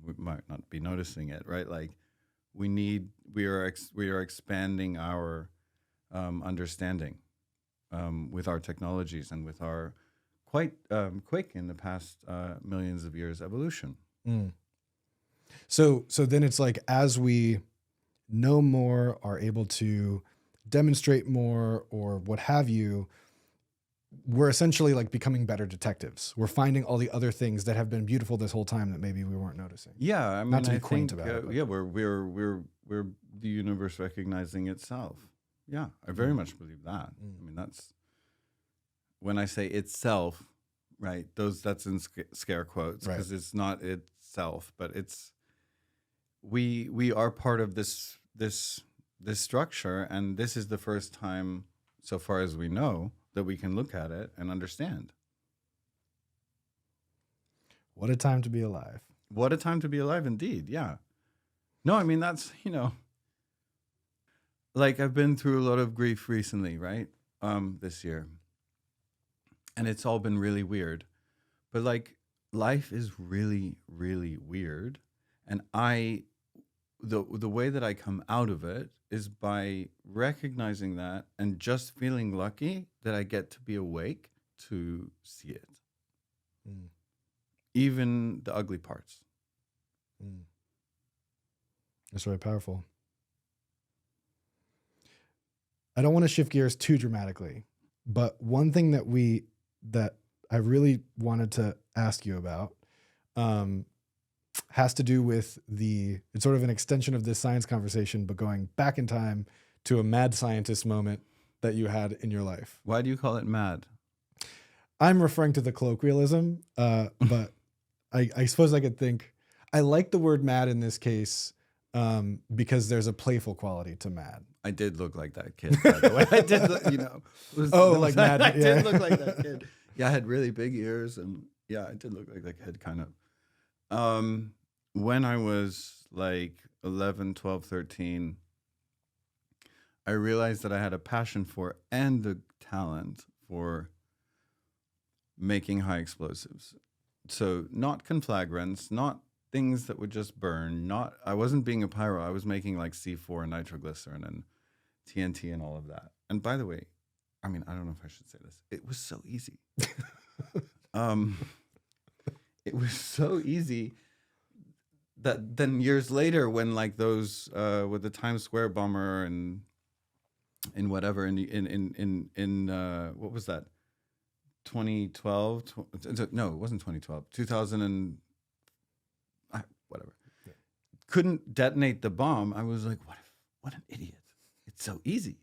[SPEAKER 1] We might not be noticing it, right? Like, we are expanding our understanding with our technologies and with our quite quick in the past millions of years evolution.
[SPEAKER 2] So then it's like, as we know more, are able to demonstrate more, or what have you, we're essentially like becoming better detectives. We're finding all the other things that have been beautiful this whole time that maybe we weren't noticing.
[SPEAKER 1] Yeah, I mean,
[SPEAKER 2] not to be quaint about it.
[SPEAKER 1] Yeah, we're the universe recognizing itself. Yeah, I very much believe that. I mean, that's when I say itself, right? That's in scare quotes, because it's not itself, but it's we are part of this structure, and this is the first time, so far as we know, that we can look at it and understand.
[SPEAKER 2] What a time to be alive.
[SPEAKER 1] What a time to be alive, indeed. Yeah. No, I mean, that's, like I've been through a lot of grief recently, right? This year. And it's all been really weird. But like life is really, really weird. And the way that I come out of it is by recognizing that and just feeling lucky that I get to be awake to see it.
[SPEAKER 2] Mm.
[SPEAKER 1] Even the ugly parts.
[SPEAKER 2] Mm. That's really powerful. I don't want to shift gears too dramatically, but one thing that I really wanted to ask you about has to do with it's sort of an extension of this science conversation, but going back in time to a mad scientist moment that you had in your life.
[SPEAKER 1] Why do you call it mad?
[SPEAKER 2] I'm referring to the colloquialism, but I suppose I could think, I like the word mad in this case because there's a playful quality to mad.
[SPEAKER 1] I did look like that kid, by the way. I did look,
[SPEAKER 2] like mad.
[SPEAKER 1] I did look like that kid. Yeah, I had really big ears, and yeah, I did look like that kid, kind of. When I was like 11, 12, 13, I realized that I had a passion for and the talent for making high explosives. So not conflagrants, not things that would just burn. I wasn't being a pyro. I was making like C4 and nitroglycerin and TNT and all of that. And by the way, I mean, I don't know if I should say this. It was so easy. It was so easy that then years later, when like those with the Times Square bomber and in whatever in what was that? 2012? No, it wasn't 2012. 2000 and whatever. Yeah. Couldn't detonate the bomb. I was like, what an idiot. It's so easy.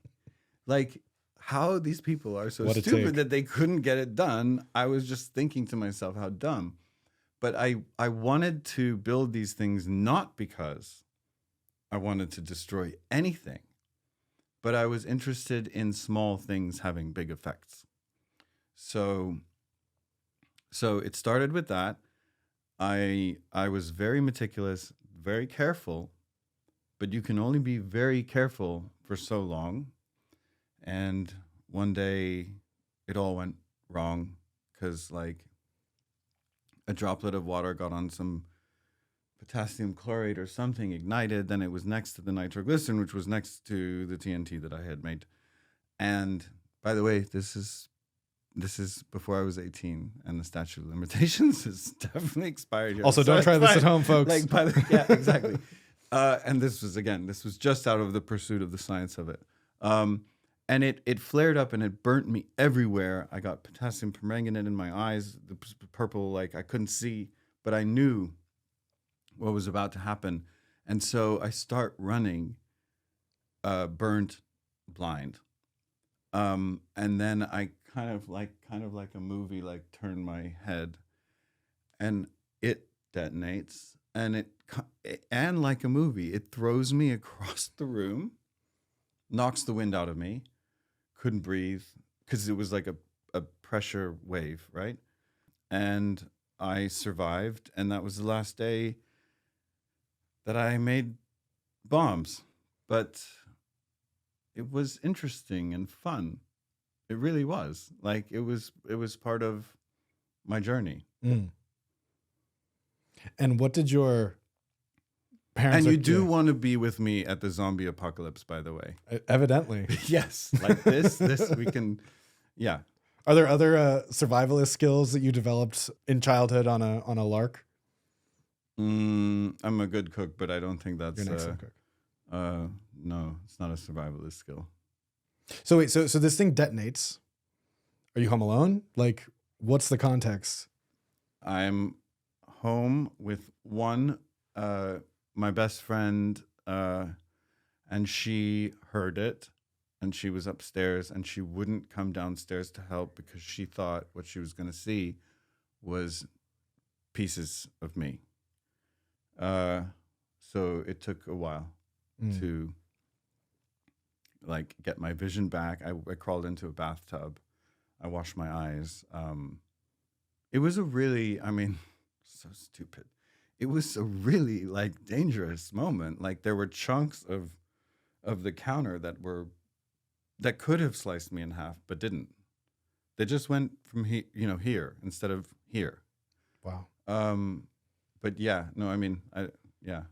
[SPEAKER 1] Like how these people are so stupid that they couldn't get it done. I was just thinking to myself, how dumb. But I wanted to build these things not because I wanted to destroy anything, but I was interested in small things having big effects. So it started with that. I was very meticulous, very careful, but you can only be very careful for so long. And one day it all went wrong because like a droplet of water got on some potassium chlorate or something, ignited, then it was next to the nitroglycerin, which was next to the TNT that I had made. And by the way, this is before I was 18, and the statute of limitations is definitely expired here.
[SPEAKER 2] Also, don't try this at home, folks.
[SPEAKER 1] Yeah, exactly. And this was just out of the pursuit of the science of it. And it flared up and it burnt me everywhere. I got potassium permanganate in my eyes, the purple, like I couldn't see, but I knew what was about to happen. And so I start running, burnt, blind. And then I kind of like a movie, like turn my head and it detonates and like a movie, it throws me across the room, knocks the wind out of me, couldn't breathe because it was like a pressure wave, right? And I survived, and that was the last day that I made bombs. But it was interesting and fun. It really was. Like it was part of my journey.
[SPEAKER 2] Mm. And what did your parents?
[SPEAKER 1] And you do want to be with me at the zombie apocalypse, by the way.
[SPEAKER 2] Evidently.
[SPEAKER 1] Yes. Like this we can, yeah.
[SPEAKER 2] Are there other survivalist skills that you developed in childhood on a lark?
[SPEAKER 1] I'm a good cook, but I don't think that's
[SPEAKER 2] You're an excellent cook.
[SPEAKER 1] No, it's not a survivalist skill.
[SPEAKER 2] So wait, so this thing detonates. Are you home alone? Like, what's the context?
[SPEAKER 1] I'm home with my best friend, and she heard it, and she was upstairs, and she wouldn't come downstairs to help because she thought what she was going to see was pieces of me. So it took a while to like get my vision back. I crawled into a bathtub. I washed my eyes. It was a really, so stupid. It was a really like dangerous moment. Like there were chunks of of the counter that could have sliced me in half but didn't. They just went from here instead of here.
[SPEAKER 2] Wow.
[SPEAKER 1] But yeah, no, I mean, yeah.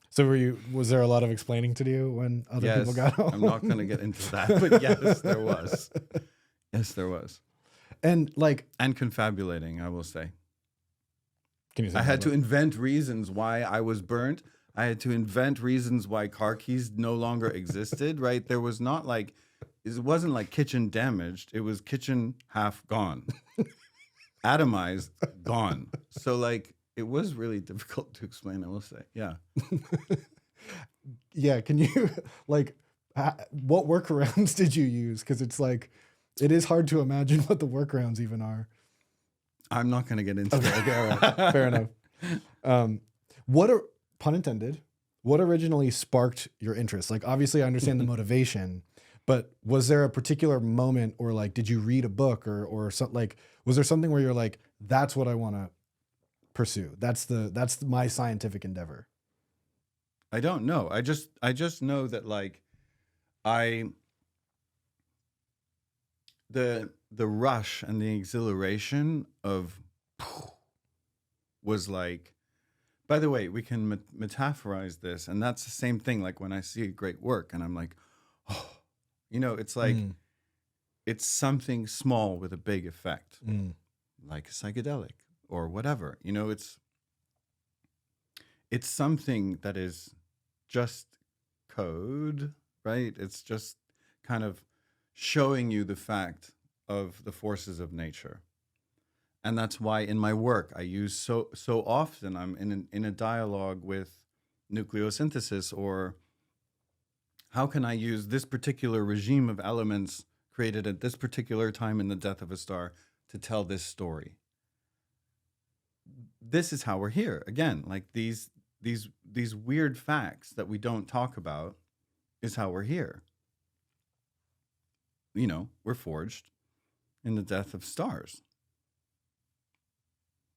[SPEAKER 2] So was there a lot of explaining to do when other people got home?
[SPEAKER 1] I'm not going to get into that, but yes, there was. Yes, there was.
[SPEAKER 2] And
[SPEAKER 1] confabulating, I will say.
[SPEAKER 2] Can you say
[SPEAKER 1] I had to invent reasons why I was burnt. I had to invent reasons why car keys no longer existed, right? There was not it wasn't like kitchen damaged. It was kitchen half gone. Atomized, gone. So it was really difficult to explain, I will say. Yeah.
[SPEAKER 2] Yeah. Can you what workarounds did you use? Because it's it is hard to imagine what the workarounds even are.
[SPEAKER 1] I'm not going to get into that.
[SPEAKER 2] Okay, all right. Fair enough. Pun intended, what originally sparked your interest? Obviously I understand the motivation, but was there a particular moment or did you read a book or something was there something where you're that's what I want to pursue? That's my scientific endeavor.
[SPEAKER 1] I don't know. I just know that the rush and the exhilaration of was by the way, we can metaphorize this, and that's the same thing. When I see a great work and I'm oh, it's it's something small with a big effect, like a psychedelic or whatever. It's something that is just code, right? It's just kind of showing you the fact of the forces of nature. And that's why in my work I use so often I'm in a dialogue with nucleosynthesis, or how can I use this particular regime of elements created at this particular time in the death of a star to tell this story. This is how we're here again. These weird facts that we don't talk about is how we're here. We're forged in the death of stars.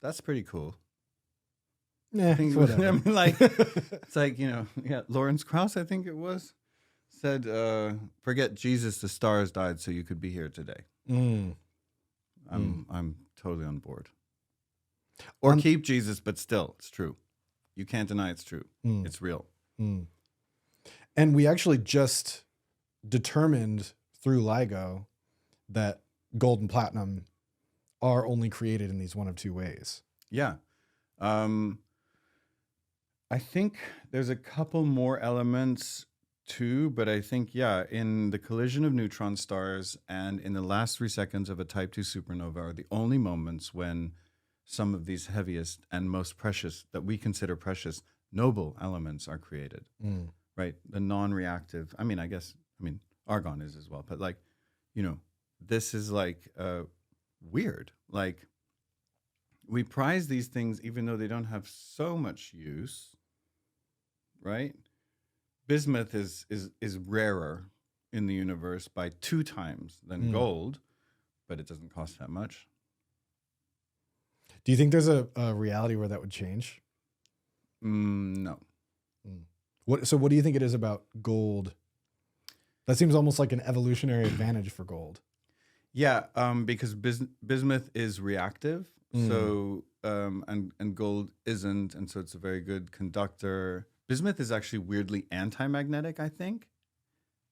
[SPEAKER 1] That's pretty cool.
[SPEAKER 2] Yeah,
[SPEAKER 1] I mean, it's Lawrence Krauss, I think it was, said, "Forget Jesus, the stars died so you could be here today." I'm totally on board. Or keep Jesus, but still, it's true. You can't deny it's true. It's real.
[SPEAKER 2] And we actually just determined through LIGO that gold and platinum are only created in these one of two ways.
[SPEAKER 1] Yeah. I think there's a couple more elements too, but I think, in the collision of neutron stars and in the last 3 seconds of a type 2 supernova are the only moments when some of these heaviest and most precious, that we consider precious, noble elements are created, right? The non-reactive, argon is as well, but this is weird. We prize these things even though they don't have so much use, right? Bismuth is rarer in the universe by 2 times than gold, but it doesn't cost that much.
[SPEAKER 2] Do you think there's a reality where that would change?
[SPEAKER 1] No.
[SPEAKER 2] So what do you think it is about gold? That seems almost like an evolutionary advantage for gold.
[SPEAKER 1] Yeah, because bismuth is reactive, so and gold isn't, and so it's a very good conductor. Bismuth is actually weirdly anti-magnetic, I think.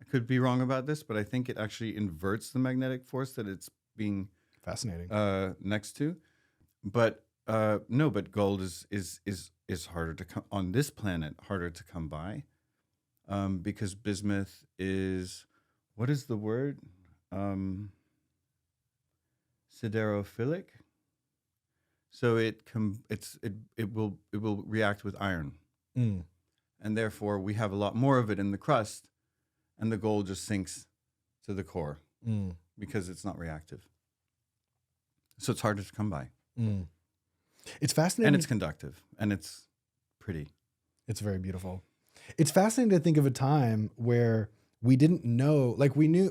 [SPEAKER 1] I could be wrong about this, but I think it actually inverts the magnetic force that it's being
[SPEAKER 2] fascinating
[SPEAKER 1] next to. But no, but gold is harder to come on this planet, harder to come by, because bismuth is, what is the word? Siderophilic. So it will react with iron, and therefore we have a lot more of it in the crust, and the gold just sinks to the core because it's not reactive. So it's harder to come by.
[SPEAKER 2] It's fascinating,
[SPEAKER 1] and it's conductive, and it's pretty.
[SPEAKER 2] It's very beautiful. It's fascinating to think of a time where we didn't know, we knew,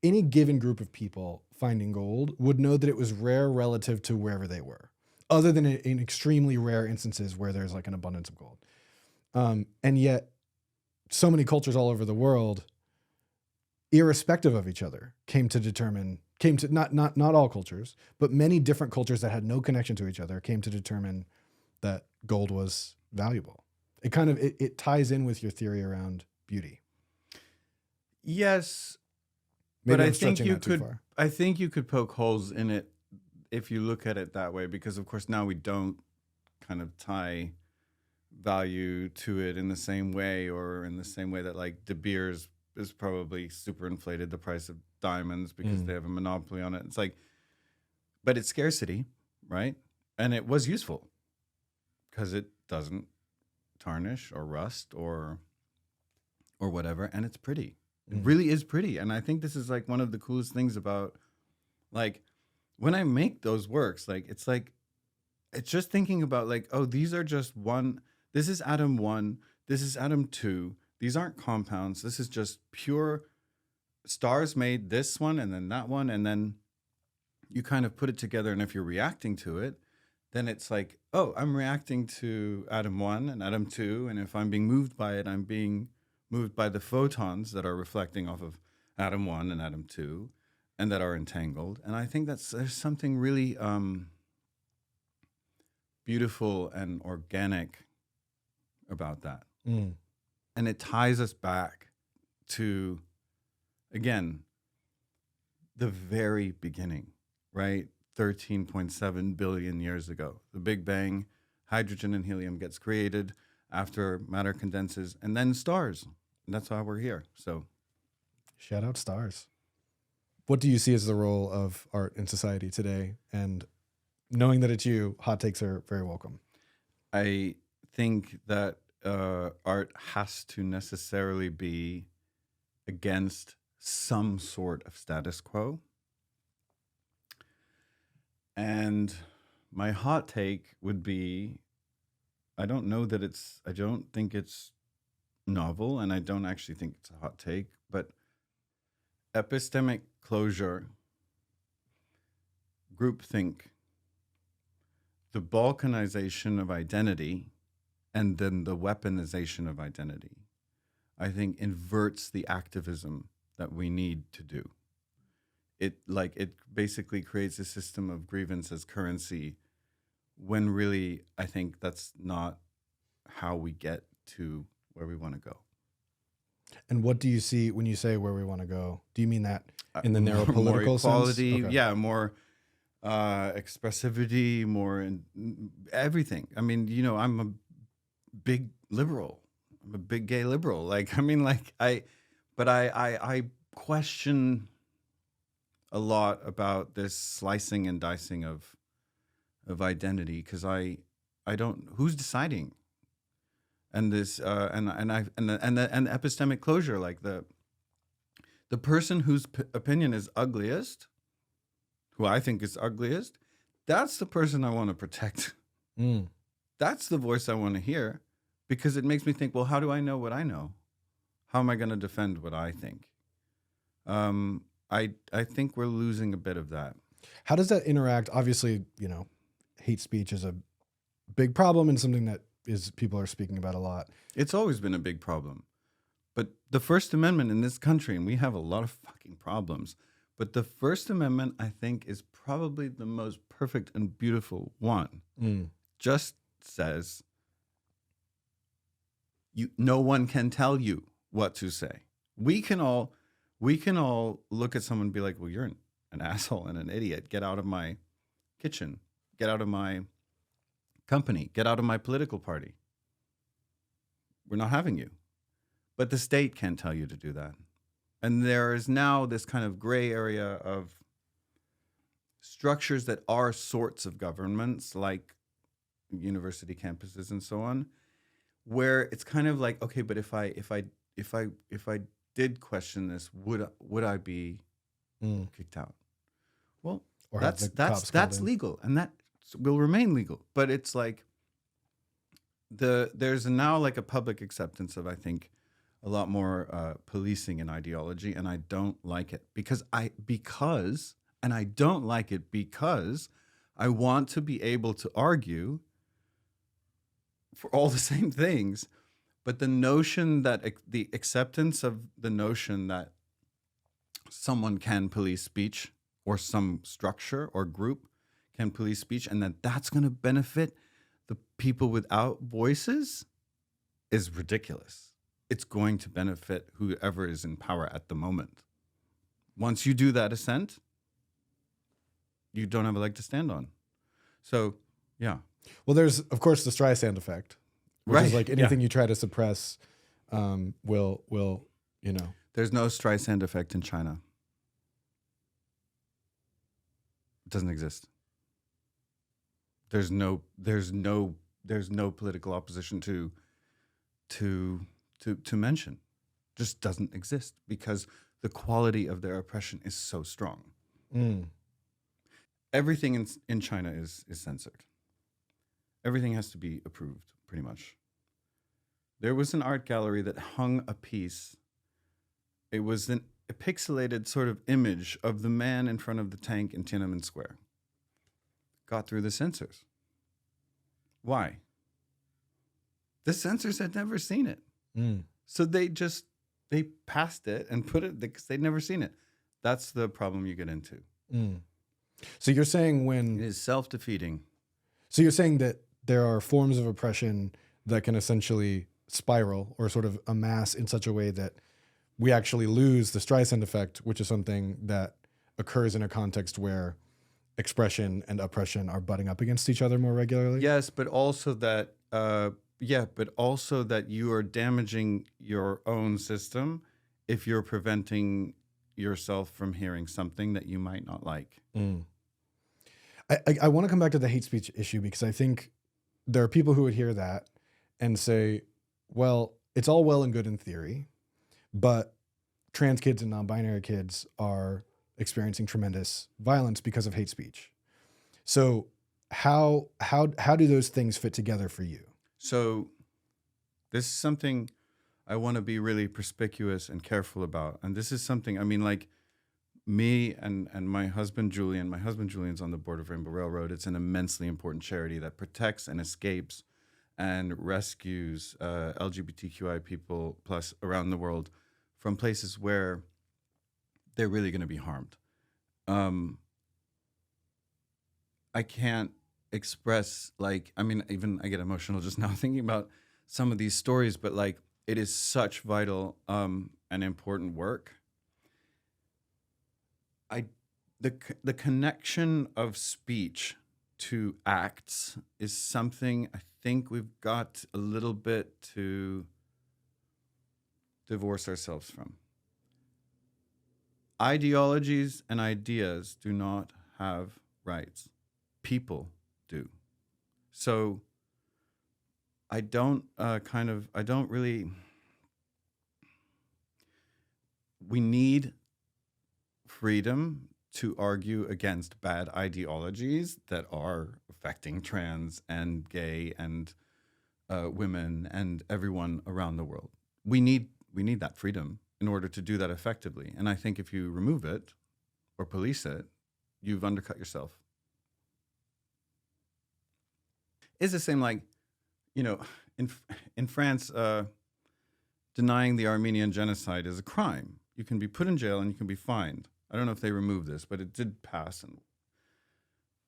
[SPEAKER 2] any given group of people finding gold would know that it was rare relative to wherever they were, other than in extremely rare instances where there's an abundance of gold. And yet so many cultures all over the world, irrespective of each other, came to not all cultures, but many different cultures that had no connection to each other came to determine that gold was valuable. It kind of, it ties in with your theory around beauty.
[SPEAKER 1] Yes,
[SPEAKER 2] Maybe
[SPEAKER 1] but
[SPEAKER 2] I'm
[SPEAKER 1] I think
[SPEAKER 2] stretching
[SPEAKER 1] you
[SPEAKER 2] that too
[SPEAKER 1] could.
[SPEAKER 2] far.
[SPEAKER 1] I think you could poke holes in it if you look at it that way, because of course now we don't kind of tie value to it in the same way, or in the same way that like De Beers is probably super inflated the price of diamonds because they have a monopoly on it. It's like, but it's scarcity, right? And it was useful because it doesn't tarnish or rust or whatever, and it's pretty. It really is pretty. And I think this is like one of the coolest things about, like, when I make those works, like it's just thinking about like, oh, these are just one, this is atom 1, this is atom 2, these aren't compounds, this is just pure stars made this one and then that one, and then you kind of put it together, and if you're reacting to it, then it's like, oh, I'm reacting to atom 1 and atom 2, and if I'm being moved by it, I'm being moved by the photons that are reflecting off of atom 1 and atom 2 and that are entangled. And I think there's something really beautiful and organic about that. And it ties us back to, again, the very beginning, right? 13.7 billion years ago, the Big Bang, hydrogen and helium gets created after matter condenses, and then stars. And that's why we're here. So
[SPEAKER 2] shout out stars. What do you see as the role of art in society today? And knowing that it's you, hot takes are very welcome.
[SPEAKER 1] I think that art has to necessarily be against some sort of status quo. And my hot take would be, I don't think it's novel, and I don't actually think it's a hot take, but epistemic closure, groupthink, the balkanization of identity, and then the weaponization of identity, I think inverts the activism that we need to do. It basically creates a system of grievance as currency, when really I think that's not how we get to where we want to go.
[SPEAKER 2] And what do you see when you say where we want to go? Do you mean that in the narrow
[SPEAKER 1] more
[SPEAKER 2] political
[SPEAKER 1] equality,
[SPEAKER 2] sense? Okay.
[SPEAKER 1] Yeah, more expressivity, more in everything. I mean, I'm a big liberal. I'm a big gay liberal. Like, I mean, like I question a lot about this slicing and dicing of identity, because I don't, who's deciding? And this and the epistemic closure, like the person whose opinion is ugliest, who I think is ugliest, that's the person I want to protect. That's the voice I want to hear, because it makes me think, well, how do I know what I know? How am I going to defend what I think? I think we're losing a bit of that.
[SPEAKER 2] How does that interact? Obviously, hate speech is a big problem and something that people are speaking about a lot.
[SPEAKER 1] It's always been a big problem. But the First Amendment in this country, and we have a lot of fucking problems, but the First Amendment, I think, is probably the most perfect and beautiful one. Just says, no one can tell you what to say. We can all look at someone and be like, well, you're an asshole and an idiot. Get out of my kitchen. Get out of my company. Get out of my political party. We're not having you. But the state can't tell you to do that. And there is now this kind of gray area of structures that are sorts of governments, like university campuses and so on, where it's kind of like, okay, but if I did question this, would I be kicked out? Well,
[SPEAKER 2] Or
[SPEAKER 1] that's legal, and that will remain legal. But it's like there's now like a public acceptance of, I think, a lot more policing and ideology, and I don't like it because I don't like it because I want to be able to argue for all the same things, But the notion that the acceptance of the notion that someone can police speech, or some structure or group can police speech, and that that's going to benefit the people without voices is ridiculous. It's going to benefit whoever is in power at the moment. Once you do that assent, you don't have a leg to stand on. So, yeah.
[SPEAKER 2] Well, there's, of course, the Streisand effect, which is like anything you try to suppress will, you know.
[SPEAKER 1] There's no Streisand effect in China. It doesn't exist. There's no political opposition to mention. Just doesn't exist because the quality of their oppression is so strong. Everything in China is censored. Everything has to be approved, pretty much. There was an art gallery that hung a piece. It was a pixelated sort of image of the man in front of the tank in Tiananmen Square. Got through the censors. Why? The censors had never seen it. So they passed it and put it because they'd never seen it. That's the problem you get into.
[SPEAKER 2] So you're saying
[SPEAKER 1] It is self-defeating.
[SPEAKER 2] So you're saying that there are forms of oppression that can essentially spiral or sort of amass in such a way that we actually lose the Streisand effect, which is something that occurs in a context where expression and oppression are butting up against each other more regularly?
[SPEAKER 1] Yes, but also that you are damaging your own system if you're preventing yourself from hearing something that you might not like.
[SPEAKER 2] I want to come back to the hate speech issue because I think there are people who would hear that and say, well, it's all well and good in theory, but trans kids and non-binary kids are experiencing tremendous violence because of hate speech. So how do those things fit together for you?
[SPEAKER 1] So this is something I want to be really perspicuous and careful about. And this is something, I mean, like me and my husband, Julian's on the board of Rainbow Railroad. It's an immensely important charity that protects and escapes and rescues LGBTQI people plus around the world from places where they're really going to be harmed. I can't express, like, I mean, even I get emotional just now thinking about some of these stories, but like it is such vital and important work. The connection of speech to acts is something I think we've got a little bit to divorce ourselves from. Ideologies and ideas do not have rights. People do. So I don't really, we need freedom to argue against bad ideologies that are affecting trans and gay and women and everyone around the world. We need that freedom in order to do that effectively. And I think if you remove it or police it, you've undercut yourself. It's the same, like, you know, in France, denying the Armenian genocide is a crime. You can be put in jail and you can be fined. I don't know if they removed this, but it did pass.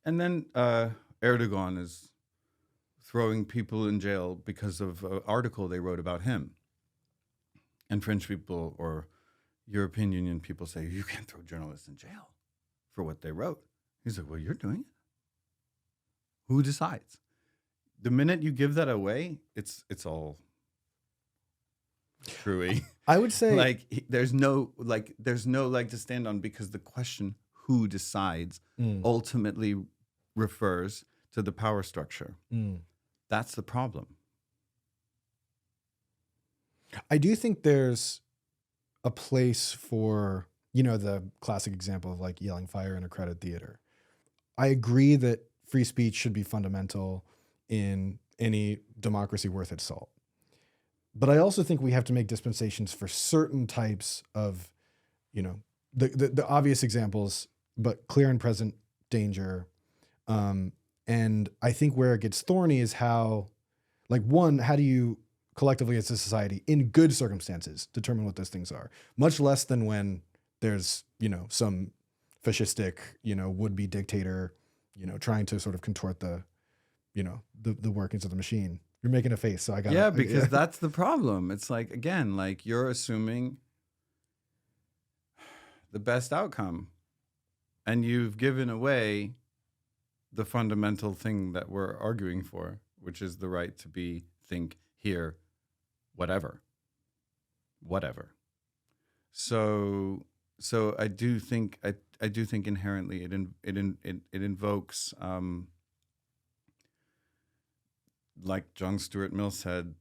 [SPEAKER 1] And then Erdogan is throwing people in jail because of an article they wrote about him. And French people or European Union people say, you can't throw journalists in jail for what they wrote. He's like, well, you're doing it. Who decides? The minute you give that away, it's all truey.
[SPEAKER 2] I would say,
[SPEAKER 1] like there's no leg to stand on, because the question who decides ultimately refers to the power structure. That's the problem.
[SPEAKER 2] I do think there's a place for, you know, the classic example of like yelling fire in a crowded theater. I agree that free speech should be fundamental in any democracy worth its salt. But I also think we have to make dispensations for certain types of, you know, the obvious examples, but clear and present danger. And I think where it gets thorny is how, like, one, how do you collectively as a society in good circumstances determine what those things are, much less than when there's, some fascistic, would-be dictator, trying to sort of contort the, the workings of the machine. You're making a face, so I got
[SPEAKER 1] Yeah, because that's the problem. It's like, again, like you're assuming the best outcome, and you've given away the fundamental thing that we're arguing for, which is the right to be, think, hear, whatever. So I do think inherently it invokes, like John Stuart Mill said,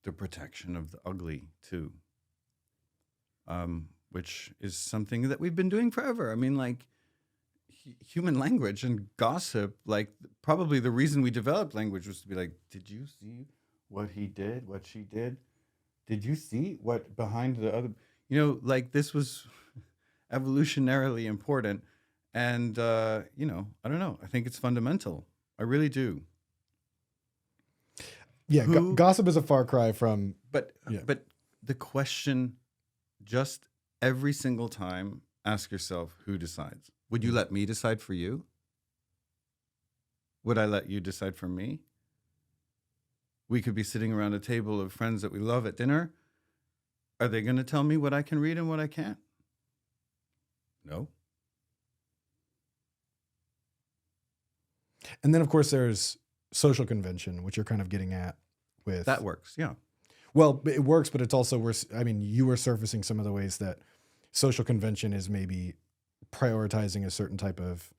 [SPEAKER 1] the protection of the ugly too, which is something that we've been doing forever. I mean, like human language and gossip, like probably the reason we developed language was to be like, did you see what he did, what she did? Did you see what behind the other, like this was evolutionarily important. And, I don't know. I think it's fundamental. I really do.
[SPEAKER 2] Yeah. Gossip is a far cry from,
[SPEAKER 1] but the question, just every single time, ask yourself, who decides? Would you let me decide for you? Would I let you decide for me? We could be sitting around a table of friends that we love at dinner. Are they going to tell me what I can read and what I can't? No.
[SPEAKER 2] And then, of course, there's social convention, which you're kind of getting at with.
[SPEAKER 1] That works, yeah.
[SPEAKER 2] Well, it works, but it's also, you were surfacing some of the ways that social convention is maybe prioritizing a certain type of,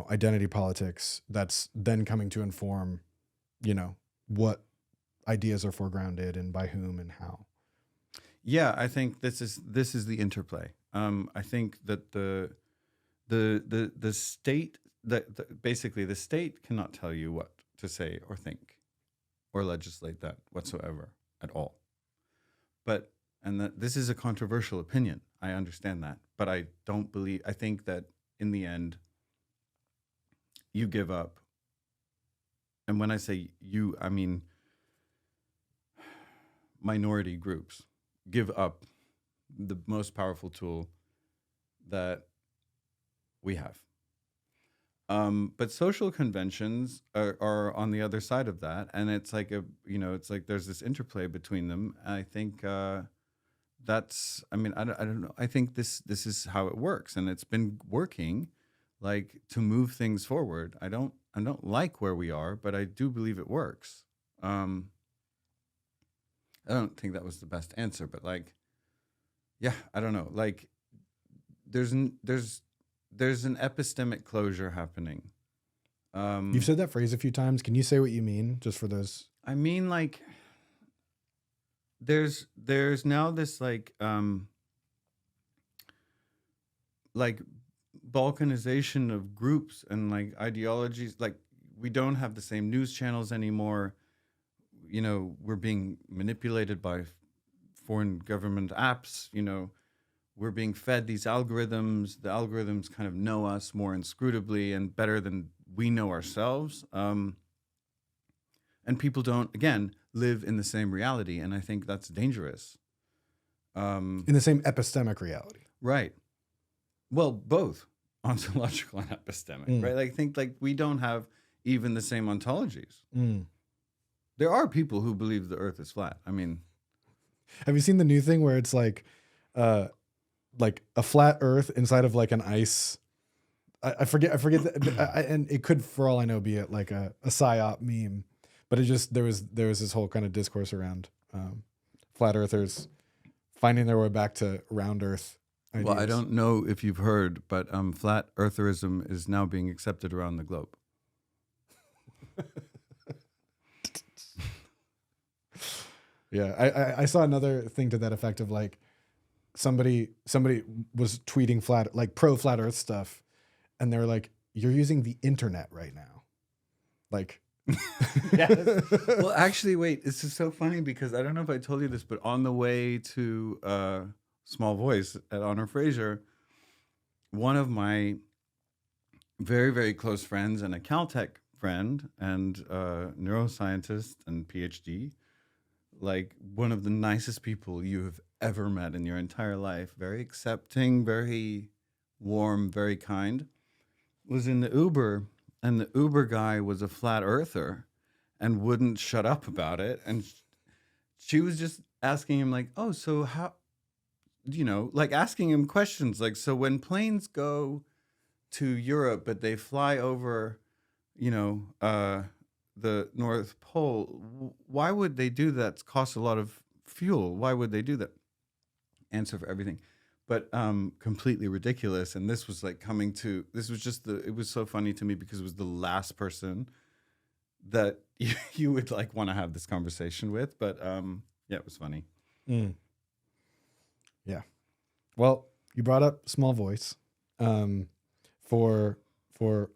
[SPEAKER 2] identity politics that's then coming to inform, what ideas are foregrounded and by whom and how.
[SPEAKER 1] Yeah, I think this is the interplay. I think that the state basically the state cannot tell you what to say or think or legislate that whatsoever at all. But this is a controversial opinion. I understand that, but I think that in the end you give up. And when I say you, I mean minority groups give up the most powerful tool that we have. But social conventions are on the other side of that, and it's like it's like there's this interplay between them. And I think I don't know. I think this is how it works, and it's been working, like to move things forward. I don't like where we are, but I do believe it works. I don't think that was the best answer, but like, yeah, I don't know. Like, there's an epistemic closure happening.
[SPEAKER 2] You've said that phrase a few times. Can you say what you mean, just for those?
[SPEAKER 1] I mean, like, there's now this like balkanization of groups and like ideologies. Like, we don't have the same news channels anymore. We're being manipulated by foreign government apps. We're being fed these algorithms. The algorithms kind of know us more inscrutably and better than we know ourselves. And people don't, again, live in the same reality. And I think that's dangerous.
[SPEAKER 2] In the same epistemic reality.
[SPEAKER 1] Right. Well, both ontological and epistemic, right? Like, think like we don't have even the same ontologies. There are people who believe the earth is flat. I mean,
[SPEAKER 2] have you seen the new thing where it's like a flat earth inside of like an ice? I forget that, and it could, for all I know, be like a psyop meme, but it just, there was this whole kind of discourse around flat earthers finding their way back to round earth ideas.
[SPEAKER 1] Well, I don't know if you've heard, but flat eartherism is now being accepted around the globe.
[SPEAKER 2] Yeah, I saw another thing to that effect of like somebody was tweeting pro flat earth stuff, and they were like, "You're using the internet right now." Like,
[SPEAKER 1] yes. Well, actually, wait, this is so funny because I don't know if I told you this, but on the way to Small Voice at Honor Fraser, one of my very, very close friends and a Caltech friend and neuroscientist and PhD like one of the nicest people you have ever met in your entire life, very accepting, very warm, very kind, was in the Uber, and the Uber guy was a flat earther and wouldn't shut up about it. And she was just asking him, like, oh, so how, like asking him questions like, so when planes go to Europe, but they fly over, the North Pole, why would they do that? It costs a lot of fuel. Why would they do that? Answer for everything. But completely ridiculous. And this was like this was just it was so funny to me because it was the last person that you would like want to have this conversation with. But yeah, it was funny.
[SPEAKER 2] Mm. Yeah. Well, you brought up small voice. For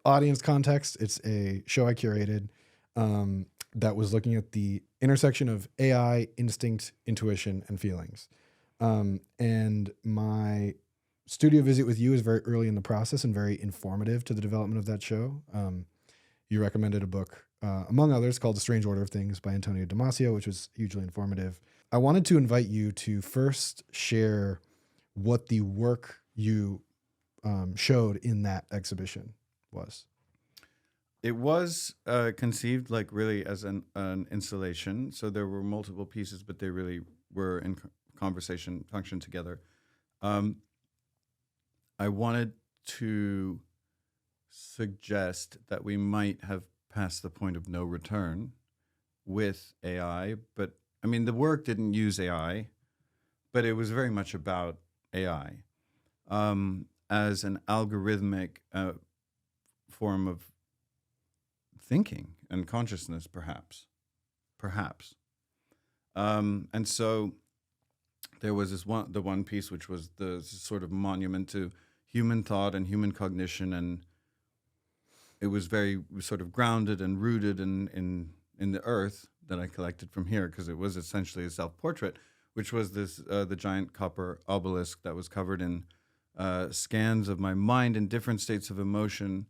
[SPEAKER 2] audience context, it's a show I curated that was looking at the intersection of AI, instinct, intuition, and feelings. And my studio visit with you is very early in the process and very informative to the development of that show. You recommended a book, among others, called The Strange Order of Things by Antonio Damasio, which was hugely informative. I wanted to invite you to first share what the work you showed in that exhibition was.
[SPEAKER 1] It was conceived like really as an installation. So there were multiple pieces, but they really were in conversation, function together. I wanted to suggest that we might have passed the point of no return with AI, but I mean, the work didn't use AI, but it was very much about AI as an algorithmic form of thinking and consciousness, perhaps. And so there was the one piece which was the sort of monument to human thought and human cognition, and it was very sort of grounded and rooted in the earth that I collected from here, because it was essentially a self-portrait, which was this the giant copper obelisk that was covered in scans of my mind in different states of emotion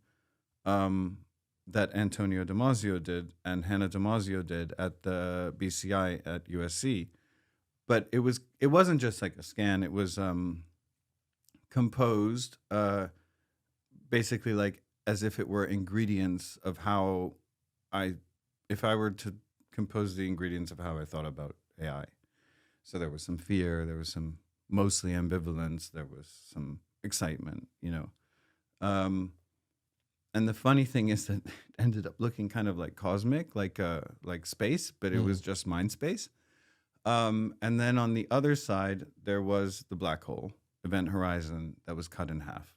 [SPEAKER 1] that Antonio Damasio did and Hannah Damasio did at the BCI at USC. But it wasn't just like a scan. It was composed basically like as if it were ingredients of how if I were to compose the ingredients of how I thought about AI. So there was some fear, there was some mostly ambivalence, there was some excitement, and the funny thing is that it ended up looking kind of like cosmic, like space, but it was just mind space. And then on the other side, there was the black hole, event horizon, that was cut in half.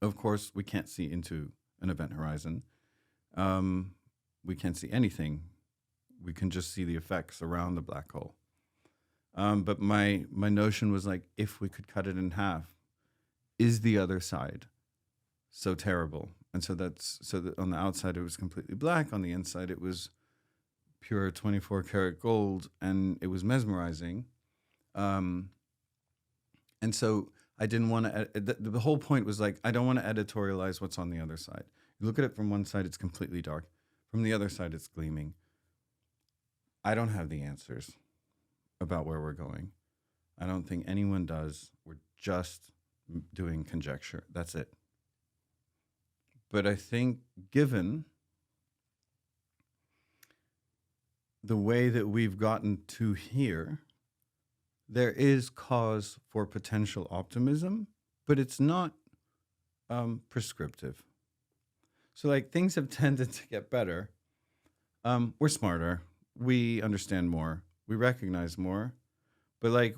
[SPEAKER 1] Of course, we can't see into an event horizon. We can't see anything. We can just see the effects around the black hole. But my notion was like, if we could cut it in half, is the other side so terrible? And so that on the outside it was completely black, on the inside it was pure 24 karat gold, and it was mesmerizing. And so I didn't want to. The whole point was like, I don't want to editorialize what's on the other side. You look at it from one side, it's completely dark. From the other side, it's gleaming. I don't have the answers about where we're going. I don't think anyone does. We're just doing conjecture. That's it. But I think given the way that we've gotten to here, there is cause for potential optimism, but it's not prescriptive. So like things have tended to get better. We're smarter. We understand more. We recognize more. But like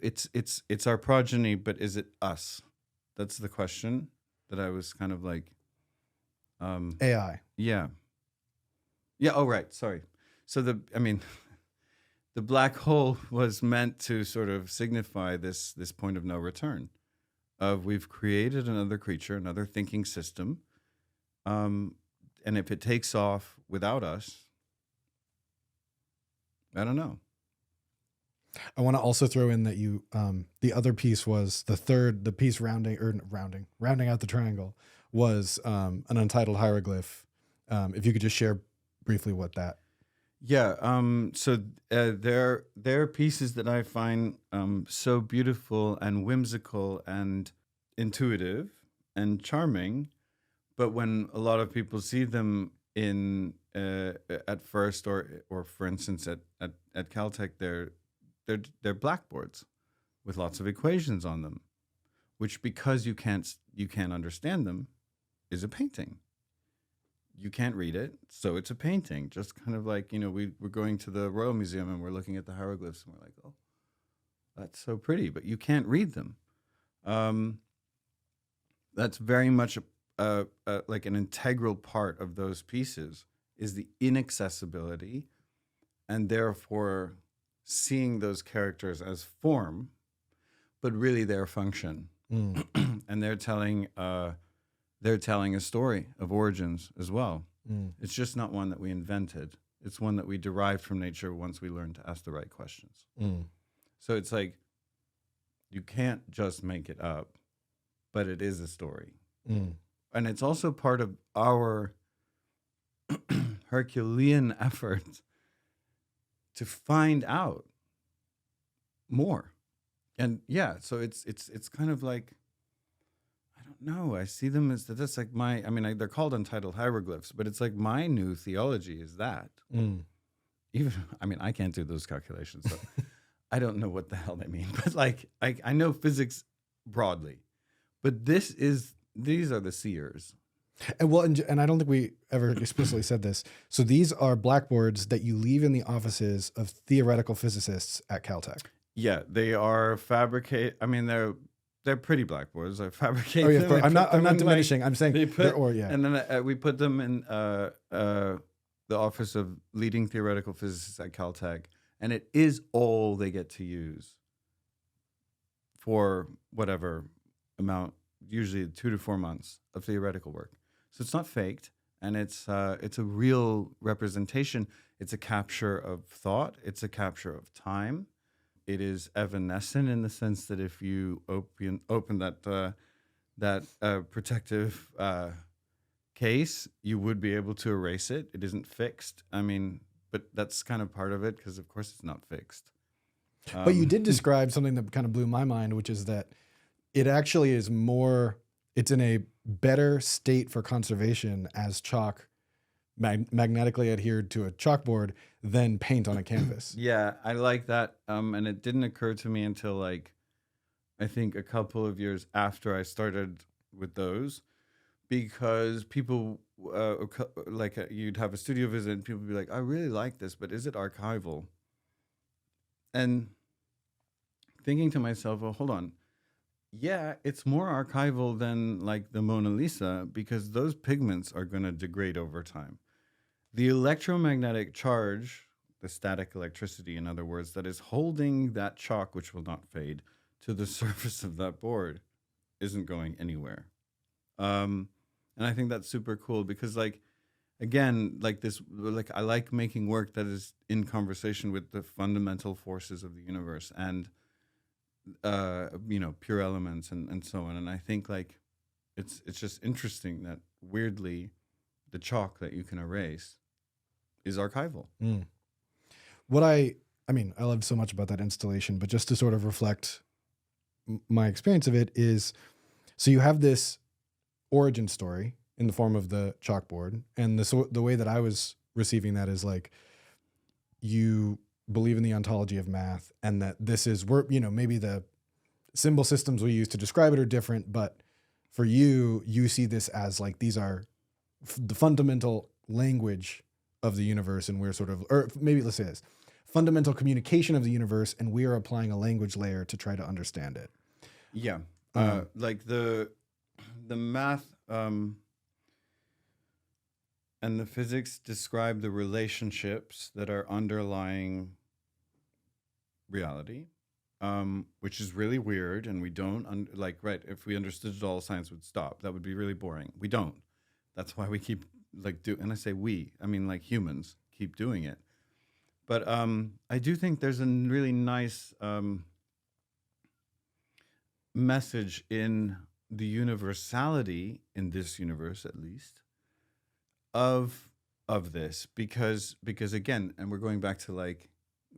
[SPEAKER 1] it's our progeny, but is it us? That's the question that I was kind of like.
[SPEAKER 2] AI.
[SPEAKER 1] Yeah. Yeah. Oh, right. Sorry. So the black hole was meant to sort of signify this point of no return, of we've created another creature, another thinking system, and if it takes off without us, I don't know.
[SPEAKER 2] I want to also throw in that you, the other piece was the piece rounding out the triangle was an untitled hieroglyph. If you could just share briefly what that
[SPEAKER 1] Yeah. So they're pieces that I find so beautiful and whimsical and intuitive and charming. But when a lot of people see them in at first, or for instance at Caltech, they're blackboards with lots of equations on them, which because you can't understand them, is a painting. You can't read it, so it's a painting. Just kind of like, we're going to the Royal Museum and we're looking at the hieroglyphs and we're like, oh, that's so pretty, but you can't read them. Um, that's very much like an integral part of those pieces is the inaccessibility, and therefore seeing those characters as form, but really their function.
[SPEAKER 2] Mm.
[SPEAKER 1] And they're telling a story of origins as well.
[SPEAKER 2] Mm.
[SPEAKER 1] It's just not one that we invented. It's one that we derived from nature once we learned to ask the right questions.
[SPEAKER 2] Mm.
[SPEAKER 1] So it's like you can't just make it up, but it is a story.
[SPEAKER 2] Mm.
[SPEAKER 1] And it's also part of our Herculean effort to find out more. And yeah, so it's kind of like, I don't know. I see them as that's like they're called untitled hieroglyphs, but it's like my new theology is that.
[SPEAKER 2] Mm.
[SPEAKER 1] Even I can't do those calculations, so I don't know what the hell they mean. But like I know physics broadly, but these are the seers.
[SPEAKER 2] And well, and I don't think we ever explicitly said this. So these are blackboards that you leave in the offices of theoretical physicists at Caltech.
[SPEAKER 1] Yeah, they are fabricate. They're pretty blackboards. I fabricate.
[SPEAKER 2] Oh yeah,
[SPEAKER 1] them.
[SPEAKER 2] I'm not diminishing. I'm saying
[SPEAKER 1] yeah. And then we put them in the office of leading theoretical physicists at Caltech, and it is all they get to use for whatever amount, usually 2 to 4 months of theoretical work. So it's not faked, and it's a real representation. It's a capture of thought. It's a capture of time. It is evanescent in the sense that if you open that protective case, you would be able to erase it. It isn't fixed. But that's kind of part of it because, of course, it's not fixed.
[SPEAKER 2] But you did describe something that kind of blew my mind, which is that it actually is it's in a better state for conservation as chalk magnetically adhered to a chalkboard than paint on a canvas.
[SPEAKER 1] Yeah, I like that. And it didn't occur to me until I think a couple of years after I started with those, because people you'd have a studio visit and people would be like, I really like this, but is it archival? And thinking to myself, well, hold on. Yeah, it's more archival than like the Mona Lisa because those pigments are going to degrade over time. The electromagnetic charge, the static electricity, in other words, that is holding that chalk, which will not fade, to the surface of that board isn't going anywhere. And I think that's super cool because again, I like making work that is in conversation with the fundamental forces of the universe and pure elements and so on. And I think it's just interesting that weirdly the chalk that you can erase is archival.
[SPEAKER 2] Mm. What I love so much about that installation, but just to sort of reflect my experience of it is, so you have this origin story in the form of the chalkboard, and the way that I was receiving that is like, you believe in the ontology of math, and that this is maybe the symbol systems we use to describe it are different, but for you see this as like these are the fundamental language of the universe, and we're sort of, or maybe let's say this, fundamental communication of the universe, and we are applying a language layer to try to understand it.
[SPEAKER 1] Yeah, like the math and the physics describe the relationships that are underlying reality, which is really weird, and we don't right. If we understood it all, science would stop. That would be really boring. We don't. That's why we keep and I say we, humans keep doing it. But I do think there's a really nice message in the universality, in this universe at least, of of this because again, and we're going back to like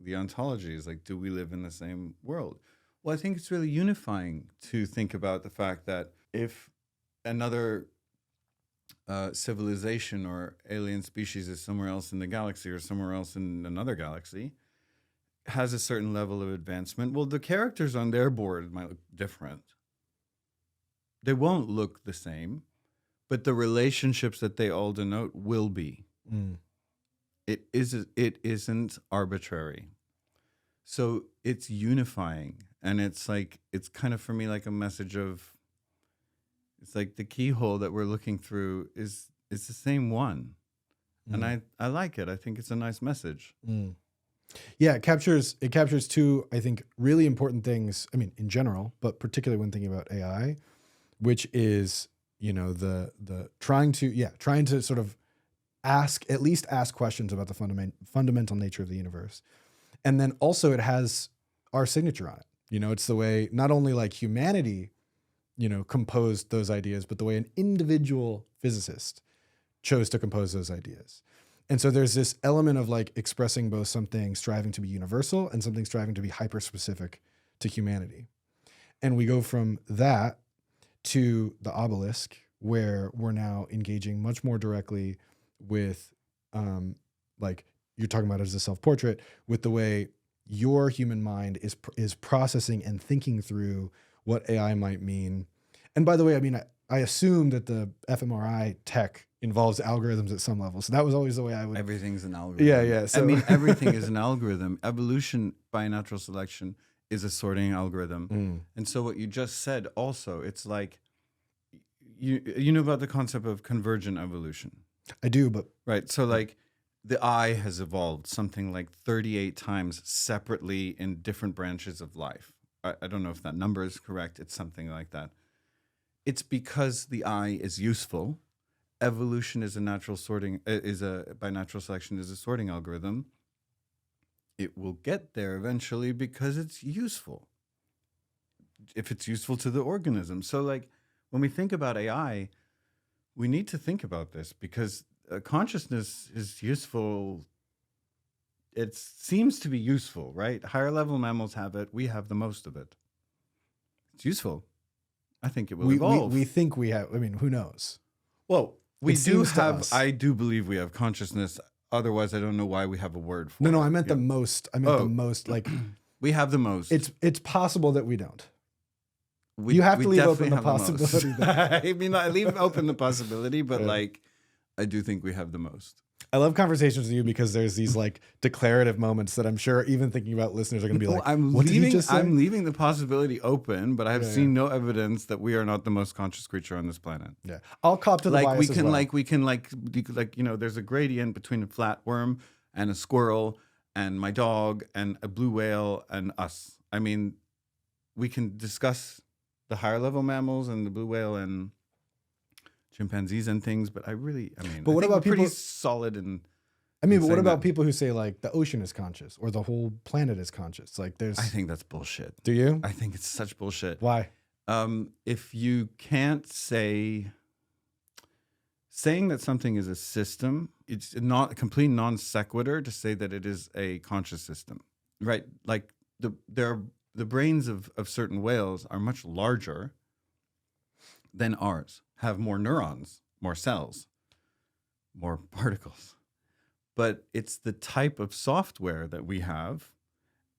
[SPEAKER 1] the ontologies, like, do we live in the same world? Well, I think it's really unifying to think about the fact that if another civilization or alien species is somewhere else in the galaxy or somewhere else in another galaxy, has a certain level of advancement, well, the characters on their board might look different. They won't look the same, but the relationships that they all denote will be. It isn't arbitrary. So it's unifying. And it's like, it's kind of for me like a message of, it's like the keyhole that we're looking through is the same one. And I like it. I think it's a nice message.
[SPEAKER 2] Yeah, it captures two, I think, really important things. I mean, in general, but particularly when thinking about AI, which is, you know, the trying to sort of at least ask questions about the fundamental nature of the universe. And then also it has our signature on it. You know, it's the way not only like humanity, you know, composed those ideas, but the way an individual physicist chose to compose those ideas. And so there's this element of like expressing both something striving to be universal and something striving to be hyper-specific to humanity. And we go from that to the obelisk, where we're now engaging much more directly with, like you're talking about as a self-portrait, with the way your human mind is processing and thinking through what AI might mean. And by the way, I mean, I assume that the fMRI tech involves algorithms at some level. So that was always the way I would.
[SPEAKER 1] Everything's an algorithm.
[SPEAKER 2] Yeah. So
[SPEAKER 1] I mean, everything is an algorithm. Evolution by natural selection is a sorting algorithm. And so what you just said also, it's like, you know about the concept of convergent evolution.
[SPEAKER 2] I do, but.
[SPEAKER 1] Right. So like the eye has evolved something like 38 times separately in different branches of life. I don't know if that number is correct. It's something like that. It's because the eye is useful. Evolution is a natural sorting, by natural selection is a sorting algorithm. It will get there eventually because it's useful. If it's useful to the organism. So like when we think about AI, we need to think about this because consciousness is useful. It seems to be useful, right? Higher level mammals have it. We have the most of it. It's useful. I think it will evolve.
[SPEAKER 2] We think we have, I mean, who knows?
[SPEAKER 1] Well, we do have,
[SPEAKER 2] us.
[SPEAKER 1] I do believe we have consciousness. Otherwise, I don't know why we have a word for it.
[SPEAKER 2] No, I meant the most. I meant the most, like.
[SPEAKER 1] We have the most.
[SPEAKER 2] It's possible that we don't. You have to leave open the possibility.
[SPEAKER 1] I mean, I leave open the possibility, but like, I do think we have the most.
[SPEAKER 2] I love conversations with you because there's these like declarative moments that I'm sure even thinking about listeners are going to be like, what did you just say?
[SPEAKER 1] I'm leaving the possibility open, but I have seen no evidence that we are not the most conscious creature on this planet.
[SPEAKER 2] Yeah. I'll cop to the bias as well.
[SPEAKER 1] We can, you know, there's a gradient between a flatworm and a squirrel and my dog and a blue whale and us. I mean, we can discuss the higher level mammals and the blue whale and chimpanzees and things, but
[SPEAKER 2] but what about people
[SPEAKER 1] pretty solid and
[SPEAKER 2] but what about people who say like the ocean is conscious or the whole planet is conscious? Like I
[SPEAKER 1] think that's bullshit.
[SPEAKER 2] Do you?
[SPEAKER 1] I think it's such bullshit.
[SPEAKER 2] Why?
[SPEAKER 1] If you can't saying that something is a system, it's not a complete non sequitur to say that it is a conscious system, right? Like the brains of certain whales are much larger than ours, have more neurons, more cells, more particles. But it's the type of software that we have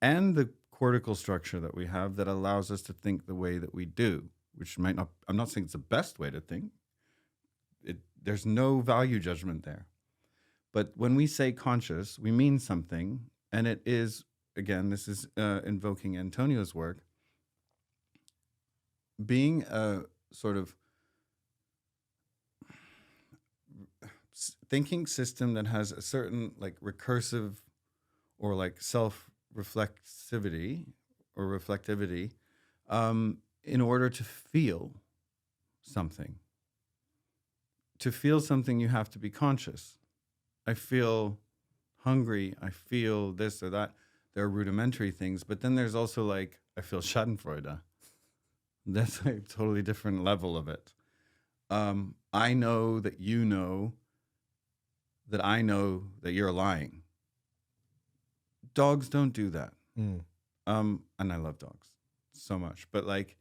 [SPEAKER 1] and the cortical structure that we have that allows us to think the way that we do, which might not, I'm not saying it's the best way to think. There's no value judgment there. But when we say conscious, we mean something. And it is, again, this is invoking Antonio's work, being a sort of thinking system that has a certain like recursive or like self-reflexivity or reflectivity in order to feel something. To feel something, you have to be conscious. I feel hungry. I feel this or that. There are rudimentary things, but then there's also like, I feel Schadenfreude. That's a totally different level of it. I know that you know that I know that you're lying. Dogs don't do that.
[SPEAKER 2] Mm.
[SPEAKER 1] And I love dogs so much, but like,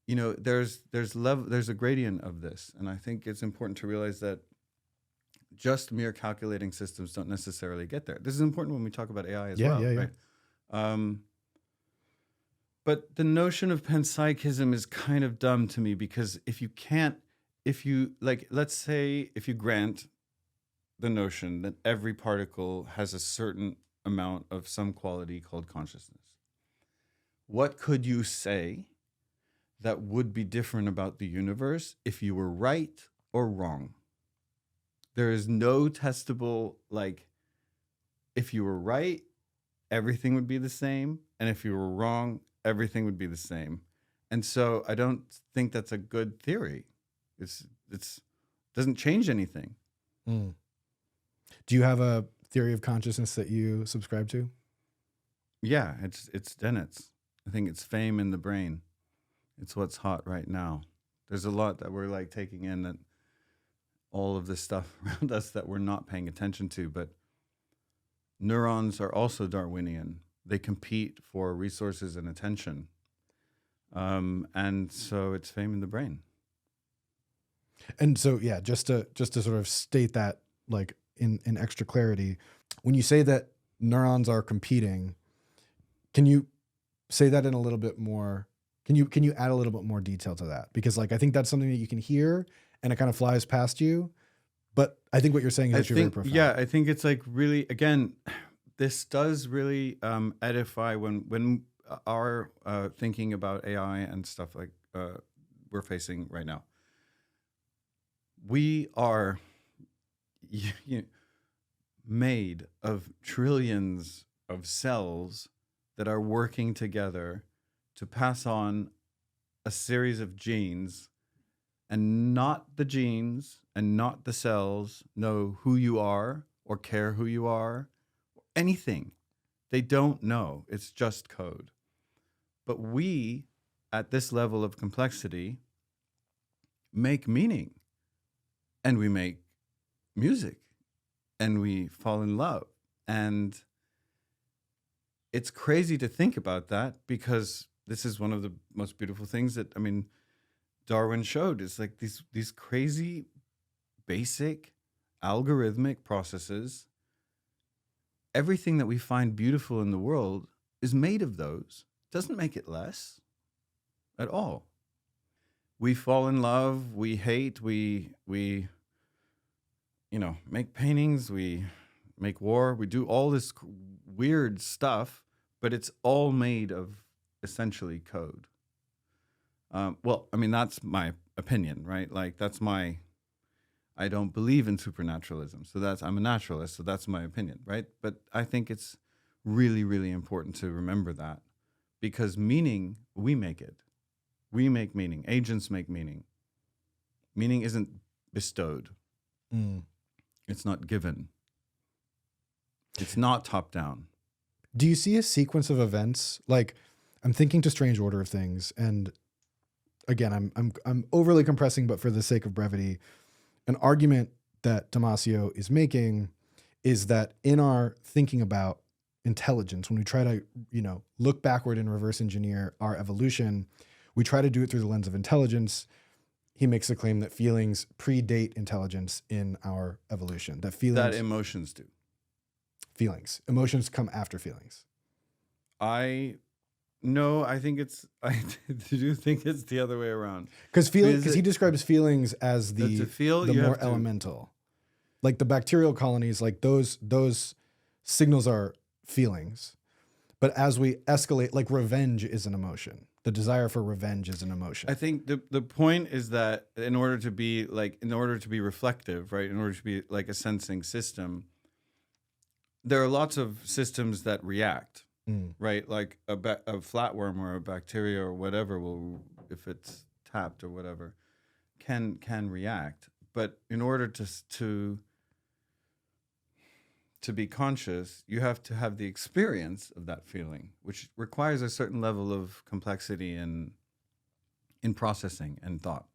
[SPEAKER 1] you know, there's a gradient of this. And I think it's important to realize that just mere calculating systems don't necessarily get there. This is important when we talk about AI as well, right? But the notion of panpsychism is kind of dumb to me, because if you like, let's say if you grant the notion that every particle has a certain amount of some quality called consciousness, what could you say that would be different about the universe if you were right or wrong? There is no testable, like, if you were right, everything would be the same. And if you were wrong, everything would be the same. And so I don't think that's a good theory. It's doesn't change anything.
[SPEAKER 2] Mm. Do you have a theory of consciousness that you subscribe to?
[SPEAKER 1] Yeah, it's Dennett's. I think it's fame in the brain. It's what's hot right now. There's a lot that we're like taking in, that all of this stuff around us that we're not paying attention to, but neurons are also Darwinian. They compete for resources and attention. And so it's fame in the brain.
[SPEAKER 2] And so, yeah, just to sort of state that, like, in extra clarity, when you say that neurons are competing, can you say that in a little bit more? Can you add a little bit more detail to that? Because, like, I think that's something that you can hear and it kind of flies past you. But I think what you're saying is actually very profound.
[SPEAKER 1] Yeah, I think it's like really, again, this does really edify when our thinking about AI and stuff like we're facing right now. We are made of trillions of cells that are working together to pass on a series of genes, and not the genes and not the cells know who you are or care who you are, or anything. They don't know. It's just code. But we, at this level of complexity, make meaning, and we make music, and we fall in love. And it's crazy to think about that, because this is one of the most beautiful things that, I mean, Darwin showed. Is like these crazy, basic, algorithmic processes. Everything that we find beautiful in the world is made of those. Doesn't make it less at all. We fall in love, we hate, we make paintings, we make war, we do all this weird stuff, but it's all made of essentially code. Well, I mean, that's my opinion, right? Like, I don't believe in supernaturalism. So I'm a naturalist, so that's my opinion, right? But I think it's really, really important to remember that, because meaning, we make it. We make meaning. Agents make meaning. Meaning isn't bestowed.
[SPEAKER 2] Mm.
[SPEAKER 1] It's not given. It's not top down.
[SPEAKER 2] Do you see a sequence of events? Like, I'm thinking to strange order of things, and again, I'm overly compressing, but for the sake of brevity, an argument that Damasio is making is that in our thinking about intelligence, when we try to, look backward and reverse engineer our evolution, we try to do it through the lens of intelligence. He makes the claim that feelings predate intelligence in our evolution. That
[SPEAKER 1] emotions do.
[SPEAKER 2] Emotions come after feelings.
[SPEAKER 1] No, I do think it's the other way around.
[SPEAKER 2] Because he describes feelings as the more elemental. Like the bacterial colonies, like those signals are feelings. But as we escalate, like revenge is an emotion. The desire for revenge is an emotion.
[SPEAKER 1] I think the point is that in order to be reflective, right? In order to be like a sensing system, there are lots of systems that react. Right, like a flatworm or a bacteria or whatever will, if it's tapped or whatever, can react. But in order to be conscious, you have to have the experience of that feeling, which requires a certain level of complexity in processing and thought.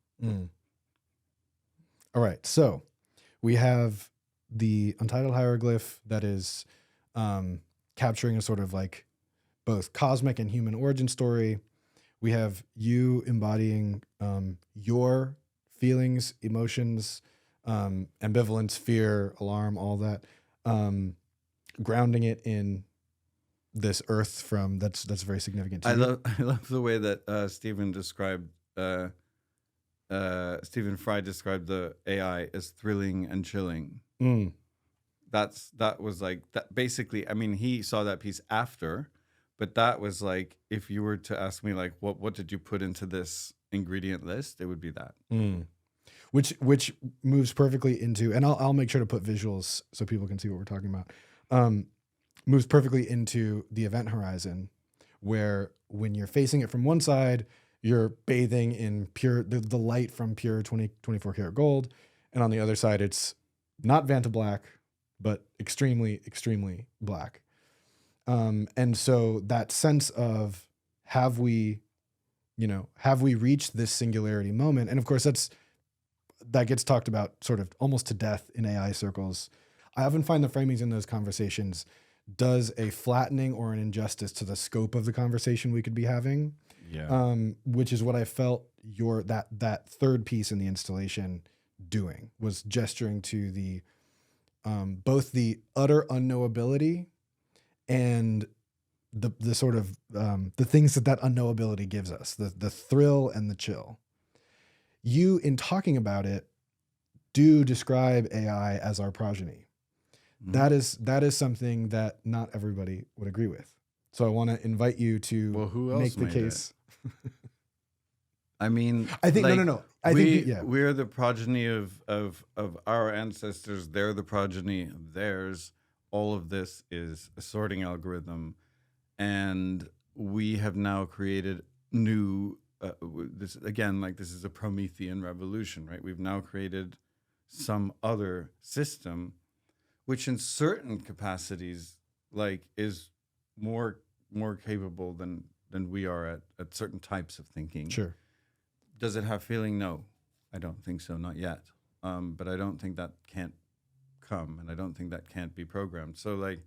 [SPEAKER 2] All right, so we have the untitled hieroglyph that is capturing a sort of like both cosmic and human origin story. We have you embodying your feelings, emotions, ambivalence, fear, alarm, all that, grounding it in this earth from that's very significant to you.
[SPEAKER 1] I love the way that Stephen Fry described the AI as thrilling and chilling. That was like that basically. I mean, he saw that piece after, but that was like, if you were to ask me like what did you put into this ingredient list, it would be that.
[SPEAKER 2] Which moves perfectly into, and I'll make sure to put visuals so people can see what we're talking about. Moves perfectly into the event horizon, where when you're facing it from one side, you're bathing in pure the light from pure 24 karat gold, and on the other side, it's not Vanta black, but extremely, extremely black. And so that sense of have we reached this singularity moment? And of course, that gets talked about sort of almost to death in AI circles. I often find the framings in those conversations does a flattening or an injustice to the scope of the conversation we could be having.
[SPEAKER 1] Yeah.
[SPEAKER 2] Which is what I felt that third piece in the installation doing, was gesturing to the both the utter unknowability and the sort of the things that unknowability gives us, the thrill and the chill. You, in talking about it, do describe AI as our progeny. That is something that not everybody would agree with. So I want to invite you to
[SPEAKER 1] who else
[SPEAKER 2] make the
[SPEAKER 1] made
[SPEAKER 2] case.
[SPEAKER 1] I mean,
[SPEAKER 2] I think
[SPEAKER 1] like,
[SPEAKER 2] no. I think
[SPEAKER 1] we're the progeny of our ancestors. They're the progeny of theirs. All of this is a sorting algorithm, and we have now created new. This again, like this is a Promethean revolution, right? We've now created some other system, which in certain capacities, like, is more capable than we are at certain types of thinking.
[SPEAKER 2] Sure.
[SPEAKER 1] Does it have feeling? No, I don't think so, not yet. But I don't think that can't come, and I don't think that can't be programmed. So, like,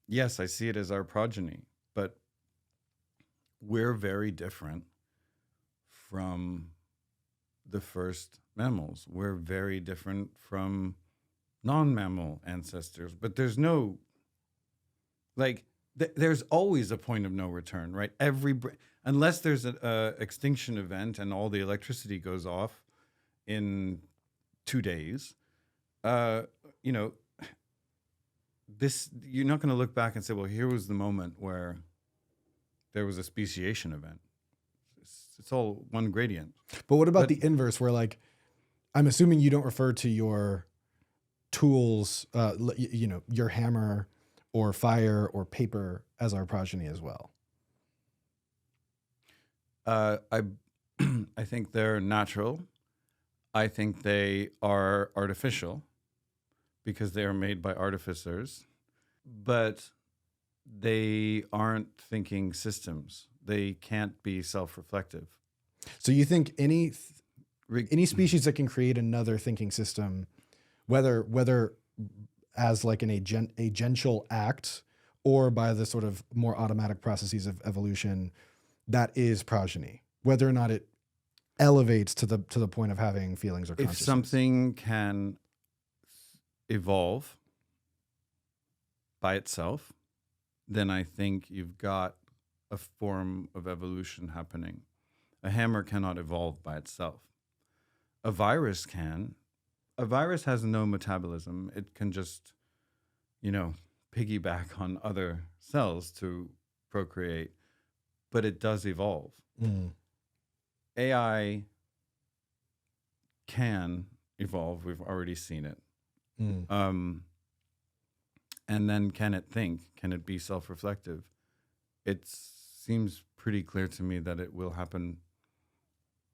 [SPEAKER 1] yes, I see it as our progeny, but we're very different from the first mammals. We're very different from non-mammal ancestors, but there's no, like, there's always a point of no return, right? Unless there's an extinction event and all the electricity goes off in 2 days, you're not going to look back and say, well, here was the moment where there was a speciation event. It's all one gradient.
[SPEAKER 2] But what about the inverse, where, like, I'm assuming you don't refer to your tools, your hammer or fire or paper as our progeny as well?
[SPEAKER 1] I think they're natural. I think they are artificial because they are made by artificers, but they aren't thinking systems. They can't be self-reflective.
[SPEAKER 2] So you think any species that can create another thinking system, whether as like an agential act or by the sort of more automatic processes of evolution, that is progeny, whether or not it elevates to the point of having feelings or consciousness.
[SPEAKER 1] If something can evolve by itself, then I think you've got a form of evolution happening. A hammer cannot evolve by itself. A virus can. A virus has no metabolism. It can just, piggyback on other cells to procreate, but it does evolve. AI can evolve. We've already seen it. And then can it think? Can it be self-reflective? It seems pretty clear to me that it will happen,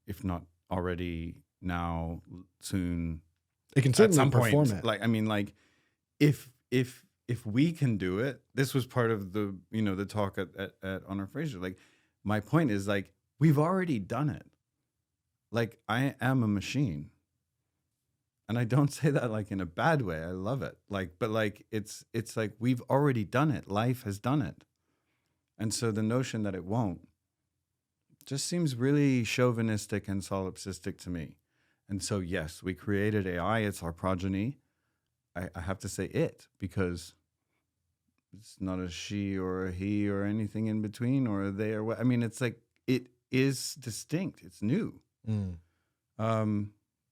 [SPEAKER 1] if not already now, soon.
[SPEAKER 2] It can certainly perform it.
[SPEAKER 1] If we can do it, this was part of the the talk at Honor Fraser. Like, my point is, like, we've already done it. Like, I am a machine. And I don't say that like in a bad way. I love it. Like, but like it's like we've already done it. Life has done it. And so the notion that it won't just seems really chauvinistic and solipsistic to me. And so yes, we created AI. It's our progeny. I have to say it because it's not a she or a he or anything in between or a they or what. I mean, it's like it is distinct. It's new.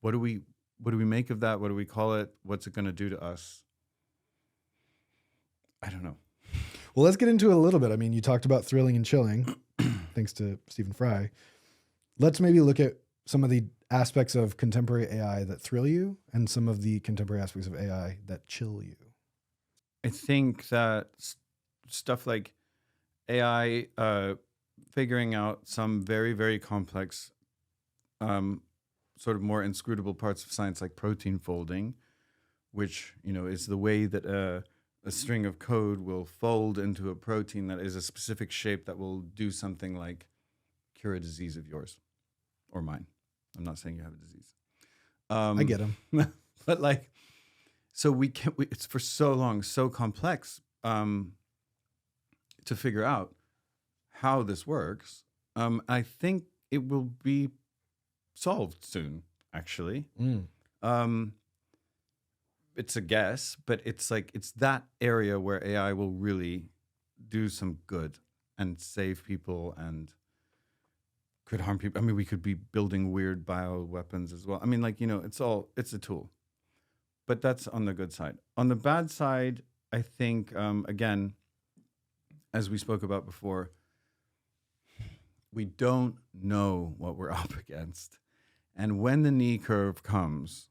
[SPEAKER 1] What do we make of that? What do we call it? What's it going to do to us? I don't know.
[SPEAKER 2] Well, let's get into it a little bit. I mean, you talked about thrilling and chilling, thanks to Stephen Fry. Let's maybe look at some of the aspects of contemporary AI that thrill you and some of the contemporary aspects of AI that chill you.
[SPEAKER 1] I think that stuff like AI figuring out some very, very complex, sort of more inscrutable parts of science, like protein folding, which, you know, is the way that a string of code will fold into a protein that is a specific shape that will do something like cure a disease of yours or mine. I'm not saying you have a disease.
[SPEAKER 2] I get them.
[SPEAKER 1] But like, so it's for so long, so complex to figure out how this works. I think it will be solved soon, actually. It's a guess, but it's like, it's that area where AI will really do some good and save people and could harm people. I mean, we could be building weird bioweapons as well. I mean, like, you know, it's a tool, but that's on the good side. On the bad side, I think, again, as we spoke about before, we don't know what we're up against. And when the knee curve comes,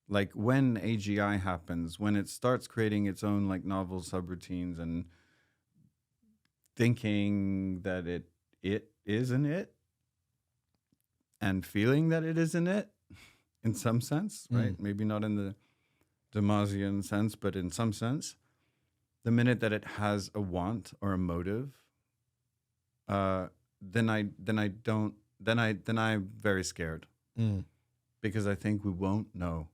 [SPEAKER 1] like when AGI happens, when it starts creating its own like novel subroutines and thinking that it isn't it, and feeling that it isn't it, in some sense, right? Maybe not in the Damasian sense, but in some sense, the minute that it has a want or a motive, then I'm very scared because I think we won't know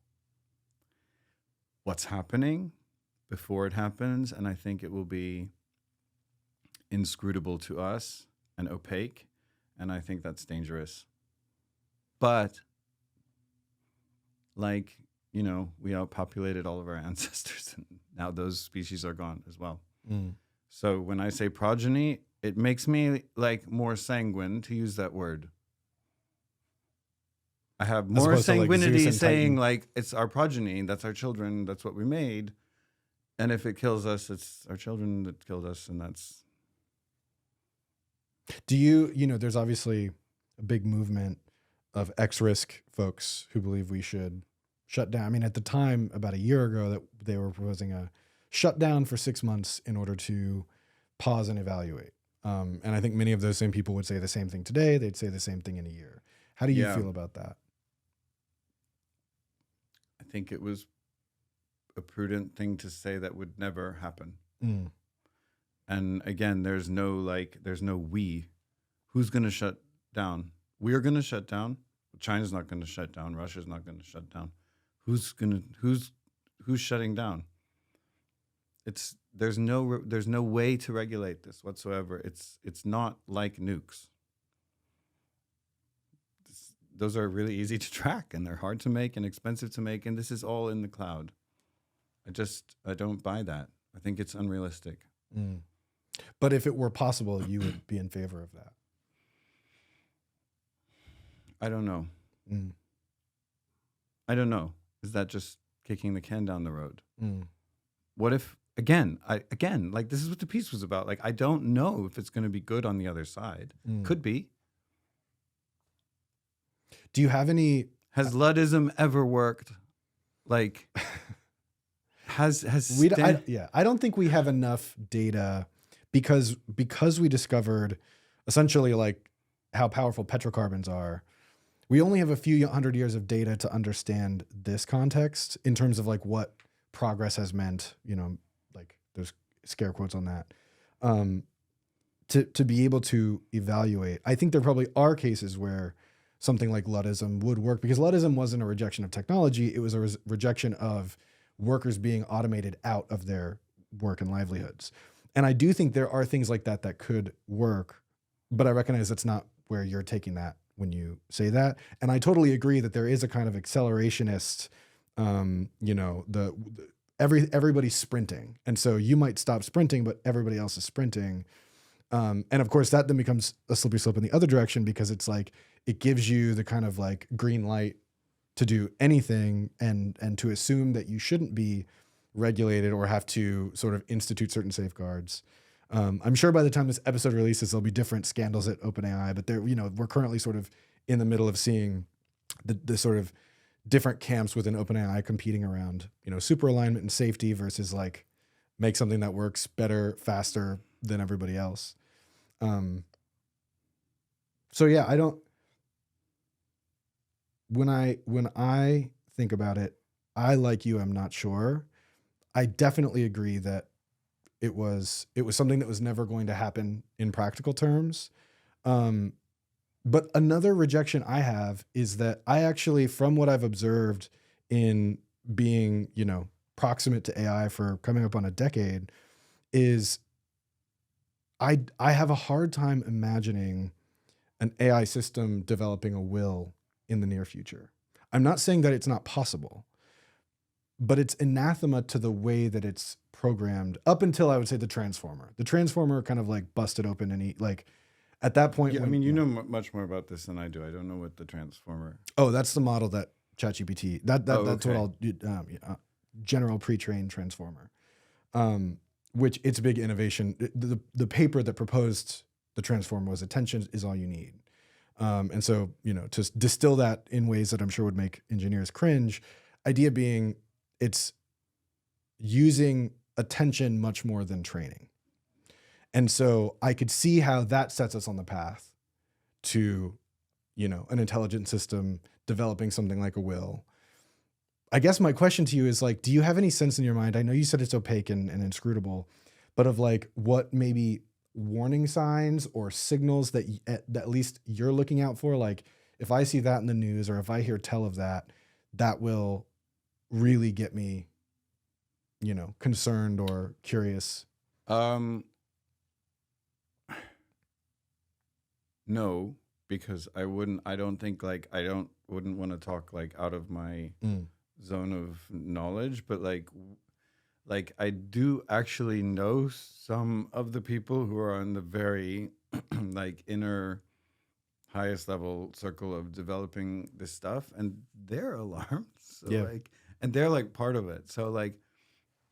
[SPEAKER 1] what's happening before it happens, and I think it will be inscrutable to us and opaque, and I think that's dangerous. But like, you know, we outpopulated all of our ancestors, and now those species are gone as well. So when I say progeny, it makes me like more sanguine to use that word. I have more sanguinity saying like it's our progeny, that's our children, that's what we made. And if it kills us, it's our children that killed us, and that's...
[SPEAKER 2] Do you know, there's obviously a big movement of X-risk folks who believe we should shut down. I mean, at the time, about a year ago, that they were proposing a shutdown for 6 months in order to pause and evaluate. And I think many of those same people would say the same thing today. They'd say the same thing in a year. How do you feel about that?
[SPEAKER 1] I think it was a prudent thing to say that would never happen. And again, there's no we. Who's going to shut down? We're going to shut down. China's not going to shut down. Russia's not going to shut down. Who's shutting down? There's no way to regulate this whatsoever. It's not like nukes. Those are really easy to track, and they're hard to make and expensive to make, and this is all in the cloud. I don't buy that. I think it's unrealistic.
[SPEAKER 2] But if it were possible, you would be in favor of that.
[SPEAKER 1] I don't know. I don't know. Is that just kicking the can down the road? What if, again, like this is what the piece was about. Like, I don't know if it's going to be good on the other side. Could be.
[SPEAKER 2] Do you have any...
[SPEAKER 1] Has Luddism ever worked? Like, I
[SPEAKER 2] don't think we have enough data because we discovered essentially like how powerful petrocarbons are. We only have a few hundred years of data to understand this context in terms of like what progress has meant, you know, like there's scare quotes on that, to be able to evaluate. I think there probably are cases where something like Luddism would work, because Luddism wasn't a rejection of technology. It was a rejection of workers being automated out of their work and livelihoods. And I do think there are things like that that could work, but I recognize that's not where you're taking that when you say that. And I totally agree that there is a kind of accelerationist, everybody's sprinting. And so you might stop sprinting, but everybody else is sprinting. And of course that then becomes a slippery slope in the other direction, because it's like, it gives you the kind of like green light to do anything and to assume that you shouldn't be regulated or have to sort of institute certain safeguards. I'm sure by the time this episode releases, there'll be different scandals at OpenAI, but we're currently sort of in the middle of seeing the sort of different camps within OpenAI competing around, super alignment and safety versus like make something that works better, faster than everybody else. So yeah, when I think about it, I, like you, am not sure. I definitely agree that it was something that was never going to happen in practical terms. But another rejection I have is that I actually, from what I've observed in being, proximate to AI for coming up on a decade, is I have a hard time imagining an AI system developing a will in the near future. I'm not saying that it's not possible, but it's anathema to the way that it's programmed up until, I would say, the Transformer. The Transformer kind of like busted open and at that point.
[SPEAKER 1] Yeah, you know much more about this than I do. I don't know what the Transformer.
[SPEAKER 2] Oh, that's the model that ChatGPT. That's
[SPEAKER 1] okay.
[SPEAKER 2] what I'll general pre-trained Transformer, which its big innovation. The paper that proposed the Transformer was attention is all you need. And so, to distill that in ways that I'm sure would make engineers cringe, idea being it's using attention much more than training. And so I could see how that sets us on the path to, an intelligent system developing something like a will. I guess my question to you is like, do you have any sense in your mind? I know you said it's opaque and inscrutable, but of like what maybe warning signs or signals that at least you're looking out for? Like if I see that in the news or if I hear tell of that, that will really get me, concerned or curious.
[SPEAKER 1] No, because I wouldn't want to talk like out of my zone of knowledge, but like I do actually know some of the people who are on the very like inner highest level circle of developing this stuff, and they're alarmed. So and they're like part of it. So like,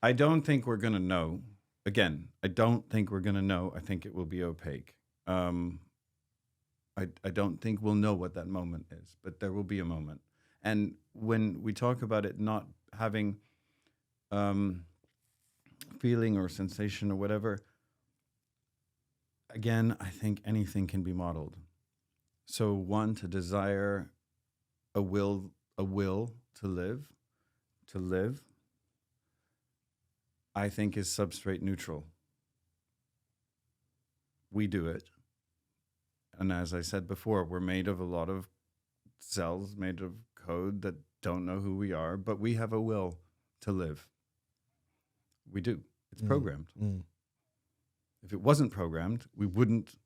[SPEAKER 1] I don't think we're gonna know. Again, I don't think we're gonna know. I think it will be opaque. I don't think we'll know what that moment is, but there will be a moment. And when we talk about it not having feeling or sensation or whatever, again, I think anything can be modeled. So one, to desire a will to live, I think is substrate neutral. We do it. And as I said before, we're made of a lot of cells, made of code that don't know who we are, but we have a will to live. We do. It's programmed. If it wasn't programmed, we wouldn't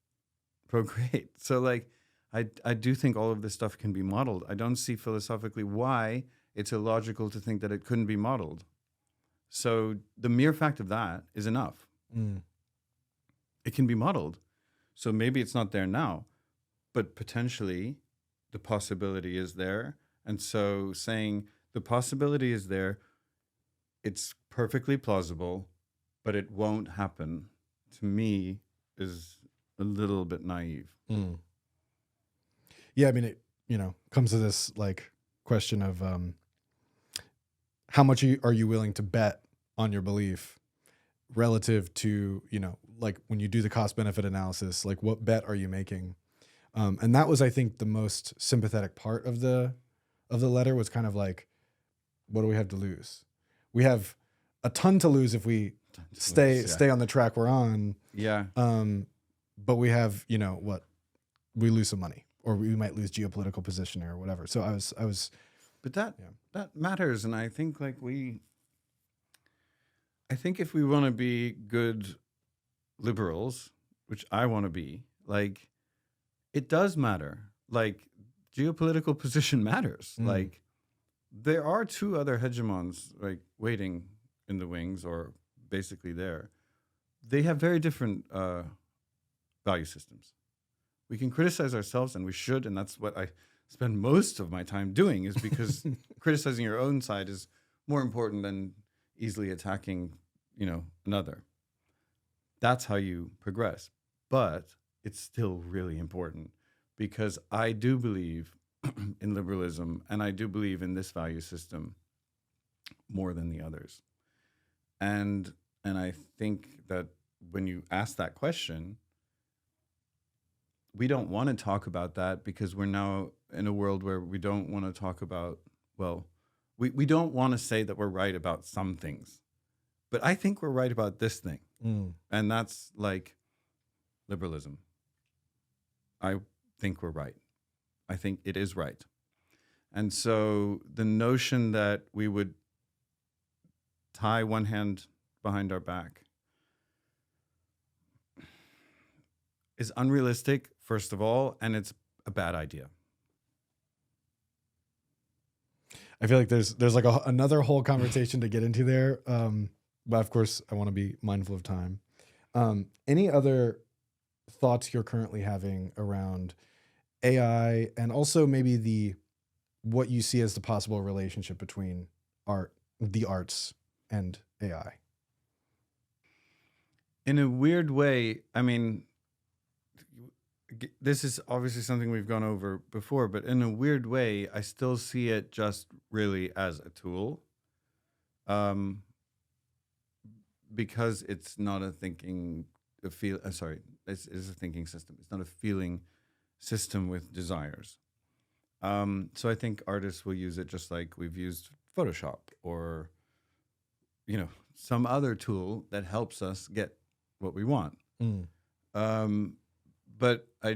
[SPEAKER 1] procreate. So like, I do think all of this stuff can be modeled. I don't see philosophically why it's illogical to think that it couldn't be modeled. So the mere fact of that is enough. It can be modeled. So maybe it's not there now, but potentially the possibility is there. And so saying the possibility is there, it's perfectly plausible, but it won't happen, to me, is a little bit naive.
[SPEAKER 2] Yeah, I mean, it comes to this like question of how much are you willing to bet on your belief relative to, like when you do the cost benefit analysis, like what bet are you making? And that was, I think, the most sympathetic part of the letter was kind of like, what do we have to lose? We have a ton to lose if we stay on the track we're on.
[SPEAKER 1] Yeah.
[SPEAKER 2] But we have, we lose some money or we might lose geopolitical position or whatever. So I was,
[SPEAKER 1] But that
[SPEAKER 2] Yeah.
[SPEAKER 1] that matters, and I think I think if we want to be good liberals, which I want to be, like, it does matter. Like, geopolitical position matters.
[SPEAKER 2] Mm.
[SPEAKER 1] Like, there are two other hegemons, like, waiting in the wings, or basically there. They have very different value systems. We can criticize ourselves, and we should, and that's what I spend most of my time doing, is because criticizing your own side is more important than easily attacking, another. That's how you progress. But it's still really important, because I do believe in liberalism, and I do believe in this value system more than the others. And I think that when you ask that question, we don't want to talk about that, because we're now in a world where we don't want to talk about, well, we don't want to say that we're right about some things. But I think we're right about this thing. And that's like liberalism. I think we're right. I think it is right. And so the notion that we would tie one hand behind our back is unrealistic, first of all, and it's a bad idea.
[SPEAKER 2] I feel like there's like another whole conversation to get into there. But of course, I want to be mindful of time. Any other thoughts you're currently having around AI, and also maybe what you see as the possible relationship between the arts and AI?
[SPEAKER 1] In a weird way, I mean, this is obviously something we've gone over before, but in a weird way, I still see it just really as a tool. Because it's not a thinking, it's a thinking system. It's not a feeling system with desires. So I think artists will use it just like we've used Photoshop or, some other tool that helps us get what we want. But I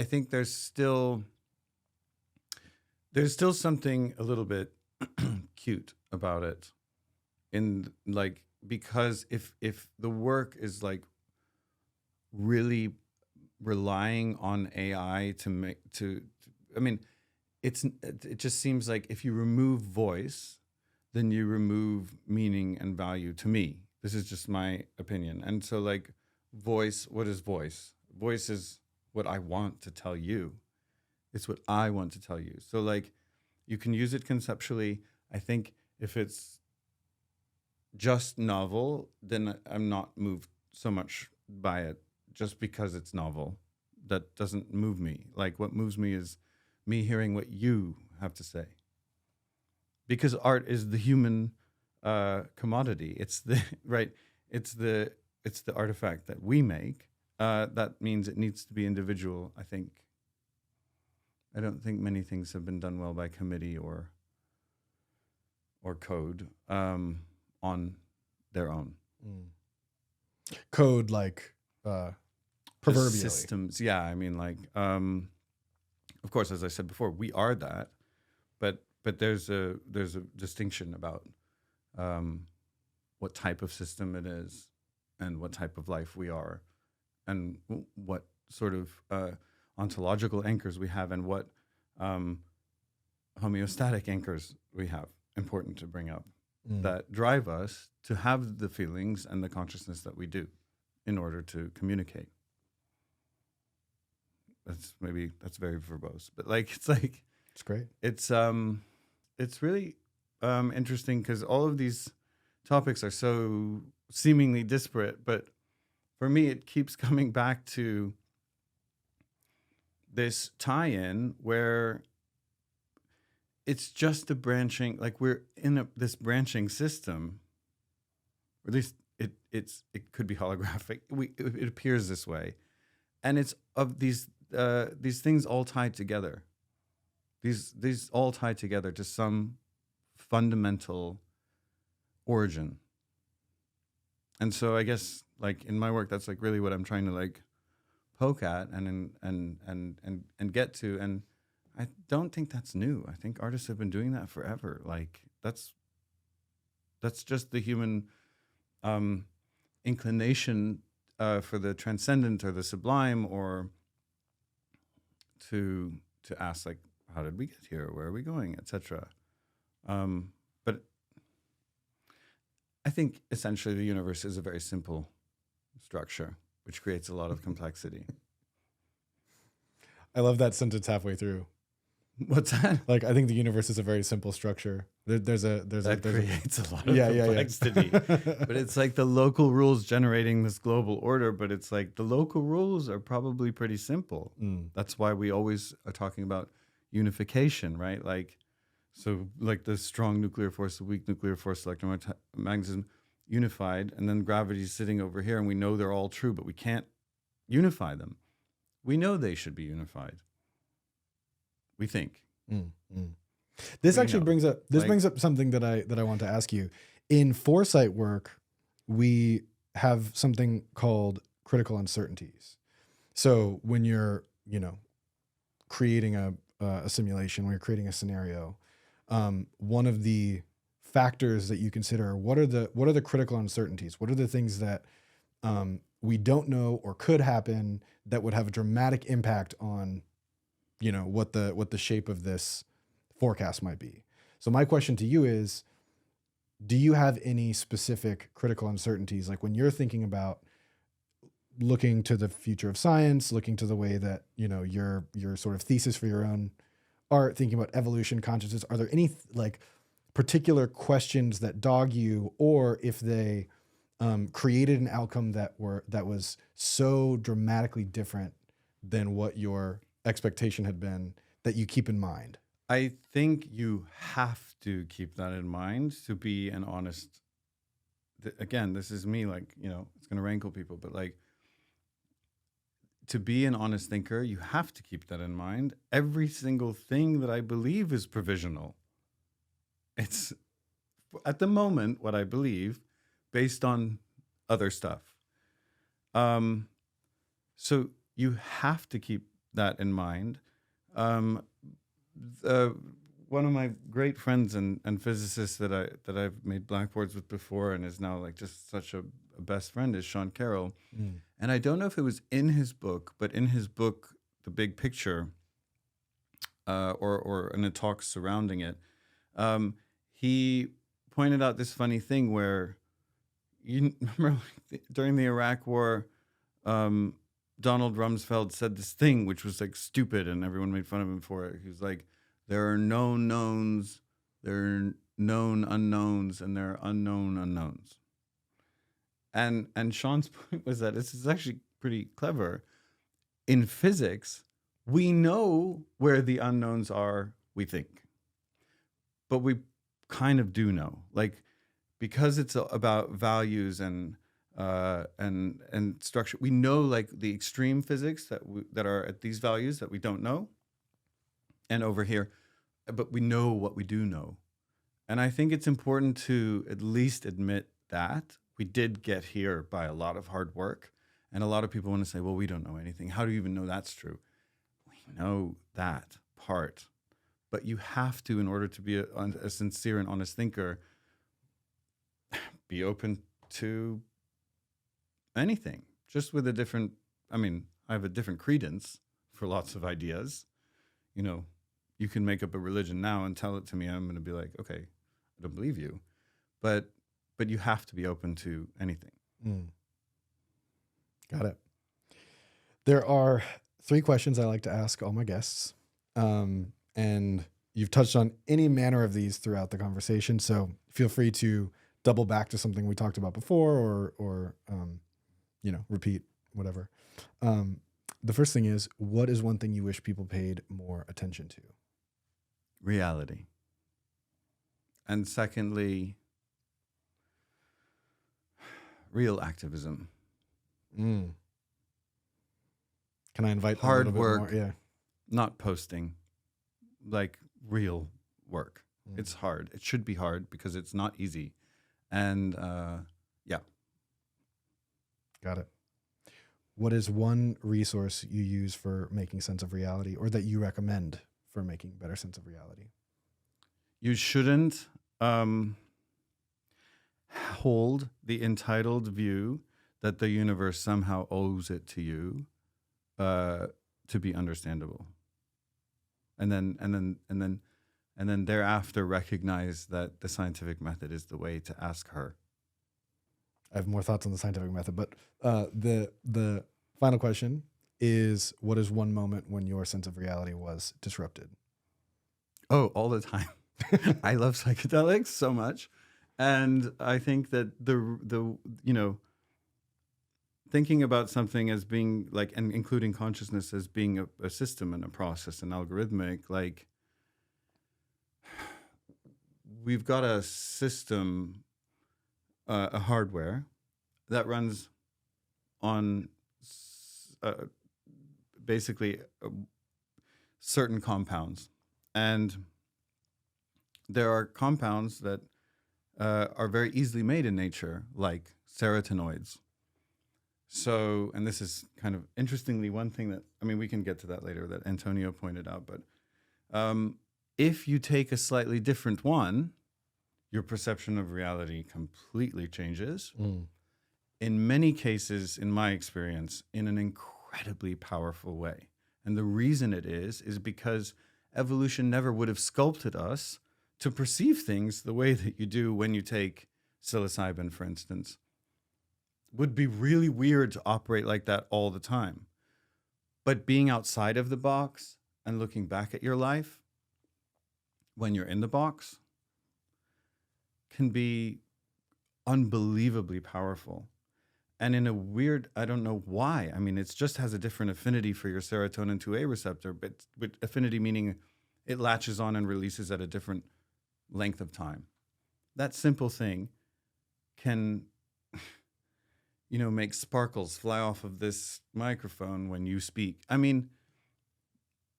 [SPEAKER 1] think there's still something a little bit cute about it, because if the work is like really relying on AI it just seems like if you remove voice, then you remove meaning and value, to me. This is just my opinion. And so, like, voice, what is voice? Voice is what I want to tell you. It's what I want to tell you. So, like, you can use it conceptually. I think if it's just novel, then I'm not moved so much by it just because it's novel. That doesn't move me. Like, what moves me is me hearing what you have to say. Because art is the human commodity. It's the right. It's the artifact that we make. That means it needs to be individual, I think. I don't think many things have been done well by committee or code on their own.
[SPEAKER 2] Code, like proverbially.
[SPEAKER 1] Systems, yeah. I mean, like, of course, as I said before, we are that, but there's a distinction about what type of system it is, and what type of life we are, and what sort of ontological anchors we have, and what homeostatic anchors we have. Important to bring up, that drive us to have the feelings and the consciousness that we do in order to communicate. That's very verbose, but it's
[SPEAKER 2] great.
[SPEAKER 1] It's really interesting, because all of these topics are so seemingly disparate, but for me, it keeps coming back to this tie-in where it's just a branching, like we're in this branching system, or at least it could be holographic. It appears this way, and it's of these things all tied together. These all tied together to some fundamental origin. And so I guess, like, in my work, that's like really what I'm trying to like poke at and get to. And I don't think that's new. I think artists have been doing that forever. Like that's just the human inclination for the transcendent or the sublime, or to ask, like, how did we get here? Where are we going, etc. But I think essentially the universe is a very simple structure, which creates a lot of complexity.
[SPEAKER 2] I love that sentence halfway through.
[SPEAKER 1] What's that?
[SPEAKER 2] Like, I think the universe is a very simple structure. That
[SPEAKER 1] creates a lot of complexity. But it's like the local rules generating this global order. But it's like the local rules are probably pretty simple. That's why we always are talking about unification, right? Like, so like the strong nuclear force, the weak nuclear force, electromagnetism, unified, and then gravity is sitting over here, and we know they're all true, but we can't unify them. We know they should be unified. We think.
[SPEAKER 2] This actually brings up something that I want to ask you. In foresight work, we have something called critical uncertainties. So when you're, creating a simulation, when you're creating a scenario, one of the factors that you consider, what are the critical uncertainties? What are the things that we don't know or could happen that would have a dramatic impact on, what the shape of this forecast might be? So my question to you is, do you have any specific critical uncertainties? Like when you're thinking about looking to the future of science, looking to the way that, your sort of thesis for your own art, thinking about evolution, consciousness, are there any like particular questions that dog you, or if they created an outcome that was so dramatically different than what your expectation had been, that you keep in mind?
[SPEAKER 1] I think you have to keep that in mind to be an honest. Again, this is me, like, it's going to rankle people, but like, to be an honest thinker, you have to keep that in mind. Every single thing that I believe is provisional. It's at the moment what I believe based on other stuff. So you have to keep that in mind. One of my great friends and physicists that I've made blackboards with before and is now like just such a best friend is Sean Carroll. And I don't know if it was in his book, but in his book, The Big Picture, or in a talk surrounding it, he pointed out this funny thing where, you remember during the Iraq War, Donald Rumsfeld said this thing which was like stupid and everyone made fun of him for it. He was like, there are known knowns, there are known unknowns, and there are unknown unknowns. And Sean's point was that this is actually pretty clever. In physics, we know where the unknowns are, we think. But we kind of do know. Like, because it's about values and structure, we know like the extreme physics that are at these values that we don't know, and over here, but we know what we do know. And I think it's important to at least admit that we did get here by a lot of hard work. And a lot of people want to say, well, we don't know anything. How do you even know that's true? We know that part. But you have to, in order to be a sincere and honest thinker, be open to anything, just with a different, I have a different credence for lots of ideas. You can make up a religion now and tell it to me. I'm going to be like, okay, I don't believe you. But you have to be open to anything.
[SPEAKER 2] Got it. There are 3 questions I like to ask all my guests. And you've touched on any manner of these throughout the conversation. So feel free to double back to something we talked about before or repeat whatever. The first thing is, what is one thing you wish people paid more attention to?
[SPEAKER 1] Reality. And secondly, real activism.
[SPEAKER 2] Can I invite
[SPEAKER 1] hard
[SPEAKER 2] a little
[SPEAKER 1] work?
[SPEAKER 2] Bit more? Yeah.
[SPEAKER 1] Not posting, like real work. It's hard. It should be hard because it's not easy. And yeah.
[SPEAKER 2] Got it. what is one resource you use for making sense of reality, or that you recommend for making better sense of reality?
[SPEAKER 1] You shouldn't hold the entitled view that the universe somehow owes it to you to be understandable, and then thereafter recognize that the scientific method is the way to ask her.
[SPEAKER 2] I have more thoughts on the scientific method, but the final question is, what is one moment when your sense of reality was disrupted?
[SPEAKER 1] Oh, all the time. I love psychedelics so much. And I think that the thinking about something as being like, and including consciousness as being a system and a process and algorithmic, like we've got a system, a hardware that runs on basically certain compounds. And there are compounds that are very easily made in nature, like serotinoids. So, and this is kind of interestingly one thing that, I mean, we can get to that later, that Antonio pointed out, but if you take a slightly different one, your perception of reality completely changes. In many cases, in my experience, in an incredibly powerful way. And the reason it is because evolution never would have sculpted us to perceive things the way that you do when you take psilocybin, for instance. Would be really weird to operate like that all the time. But being outside of the box and looking back at your life when you're in the box can be unbelievably powerful. And in a weird, I don't know why. I mean, it just has a different affinity for your serotonin 2A receptor, but with affinity meaning it latches on and releases at a different length of time. That simple thing can, make sparkles fly off of this microphone when you speak. I mean,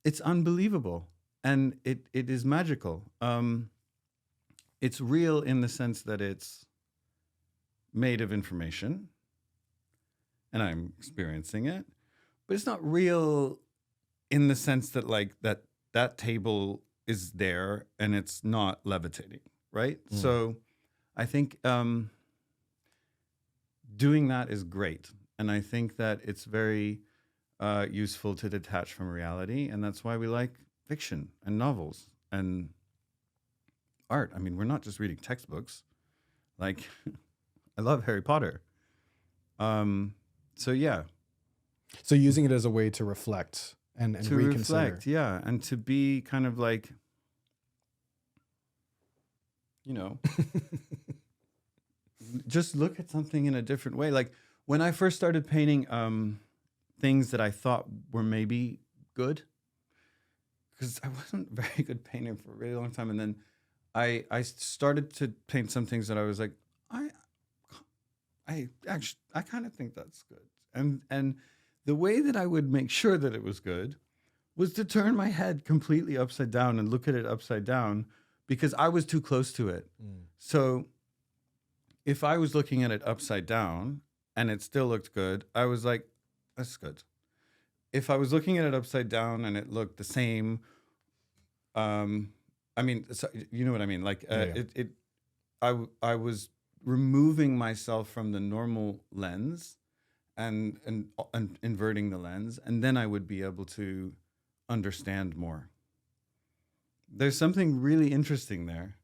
[SPEAKER 1] it's unbelievable. And it is magical. It's real in the sense that it's made of information and I'm experiencing it, but it's not real in the sense that like that table is there and it's not levitating, right? So I think doing that is great. And I think that it's very useful to detach from reality. And that's why we like fiction and novels and art. I mean, we're not just reading textbooks. Like, I love Harry Potter. So yeah.
[SPEAKER 2] So using it as a way to reflect and
[SPEAKER 1] to
[SPEAKER 2] reconsider.
[SPEAKER 1] reflect, yeah, and to be kind of like, just look at something in a different way. Like when I first started painting things that I thought were maybe good, because I wasn't a very good painter for a really long time, and then I started to paint some things that I was like, I kind of think that's good. And the way that I would make sure that it was good was to turn my head completely upside down and look at it upside down, because I was too close to it. So if I was looking at it upside down and it still looked good, I was like, that's good. If I was looking at it upside down and it looked the same, I mean, so, you know what I mean? Like I was removing myself from the normal lens and inverting the lens, and then I would be able to understand more. There's something really interesting there,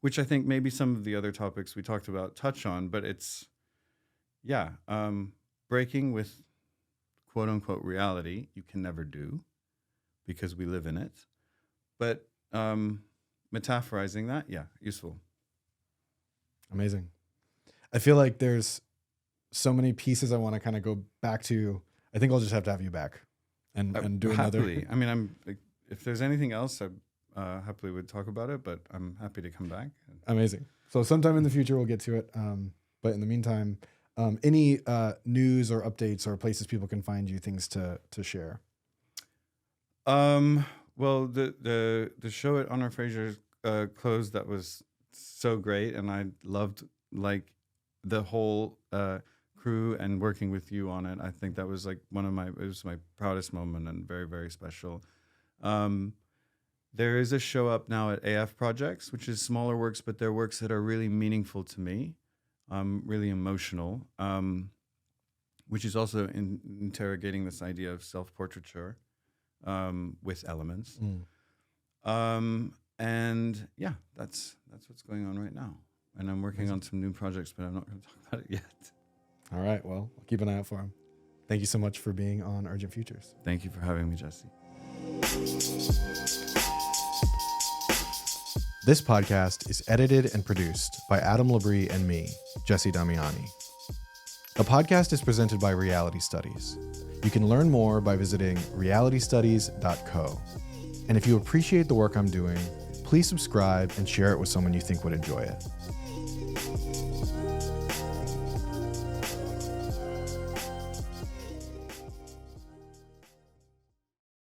[SPEAKER 1] which I think maybe some of the other topics we talked about touch on, but it's, breaking with quote unquote reality you can never do because we live in it. But metaphorizing that, useful.
[SPEAKER 2] Amazing. I feel like there's so many pieces I want to kind of go back to. I think I'll just have to have you back and do
[SPEAKER 1] happily.
[SPEAKER 2] another.
[SPEAKER 1] I mean, if there's anything else, I happily would talk about it, but I'm happy to come back.
[SPEAKER 2] Amazing. So sometime in the future we'll get to it. But in the meantime, any news or updates or places people can find you, things to share?
[SPEAKER 1] Well, the show at Honor Fraser closed. That was so great, and I loved like the whole crew and working with you on it. I think that was like it was my proudest moment and very, very special. There is a show up now at AF Projects, which is smaller works, but they're works that are really meaningful to me, really emotional, which is also interrogating this idea of self-portraiture with elements. And yeah, that's what's going on right now. And I'm working on some new projects, but I'm not going to talk about it yet.
[SPEAKER 2] All right. Well, I'll keep an eye out for them. Thank you so much for being on Urgent Futures.
[SPEAKER 1] Thank you for having me, Jesse.
[SPEAKER 2] This podcast is edited and produced by Adam Labrie and me, Jesse Damiani. The podcast is presented by Reality Studies. You can learn more by visiting realitystudies.co. And if you appreciate the work I'm doing, please subscribe and share it with someone you think would enjoy it.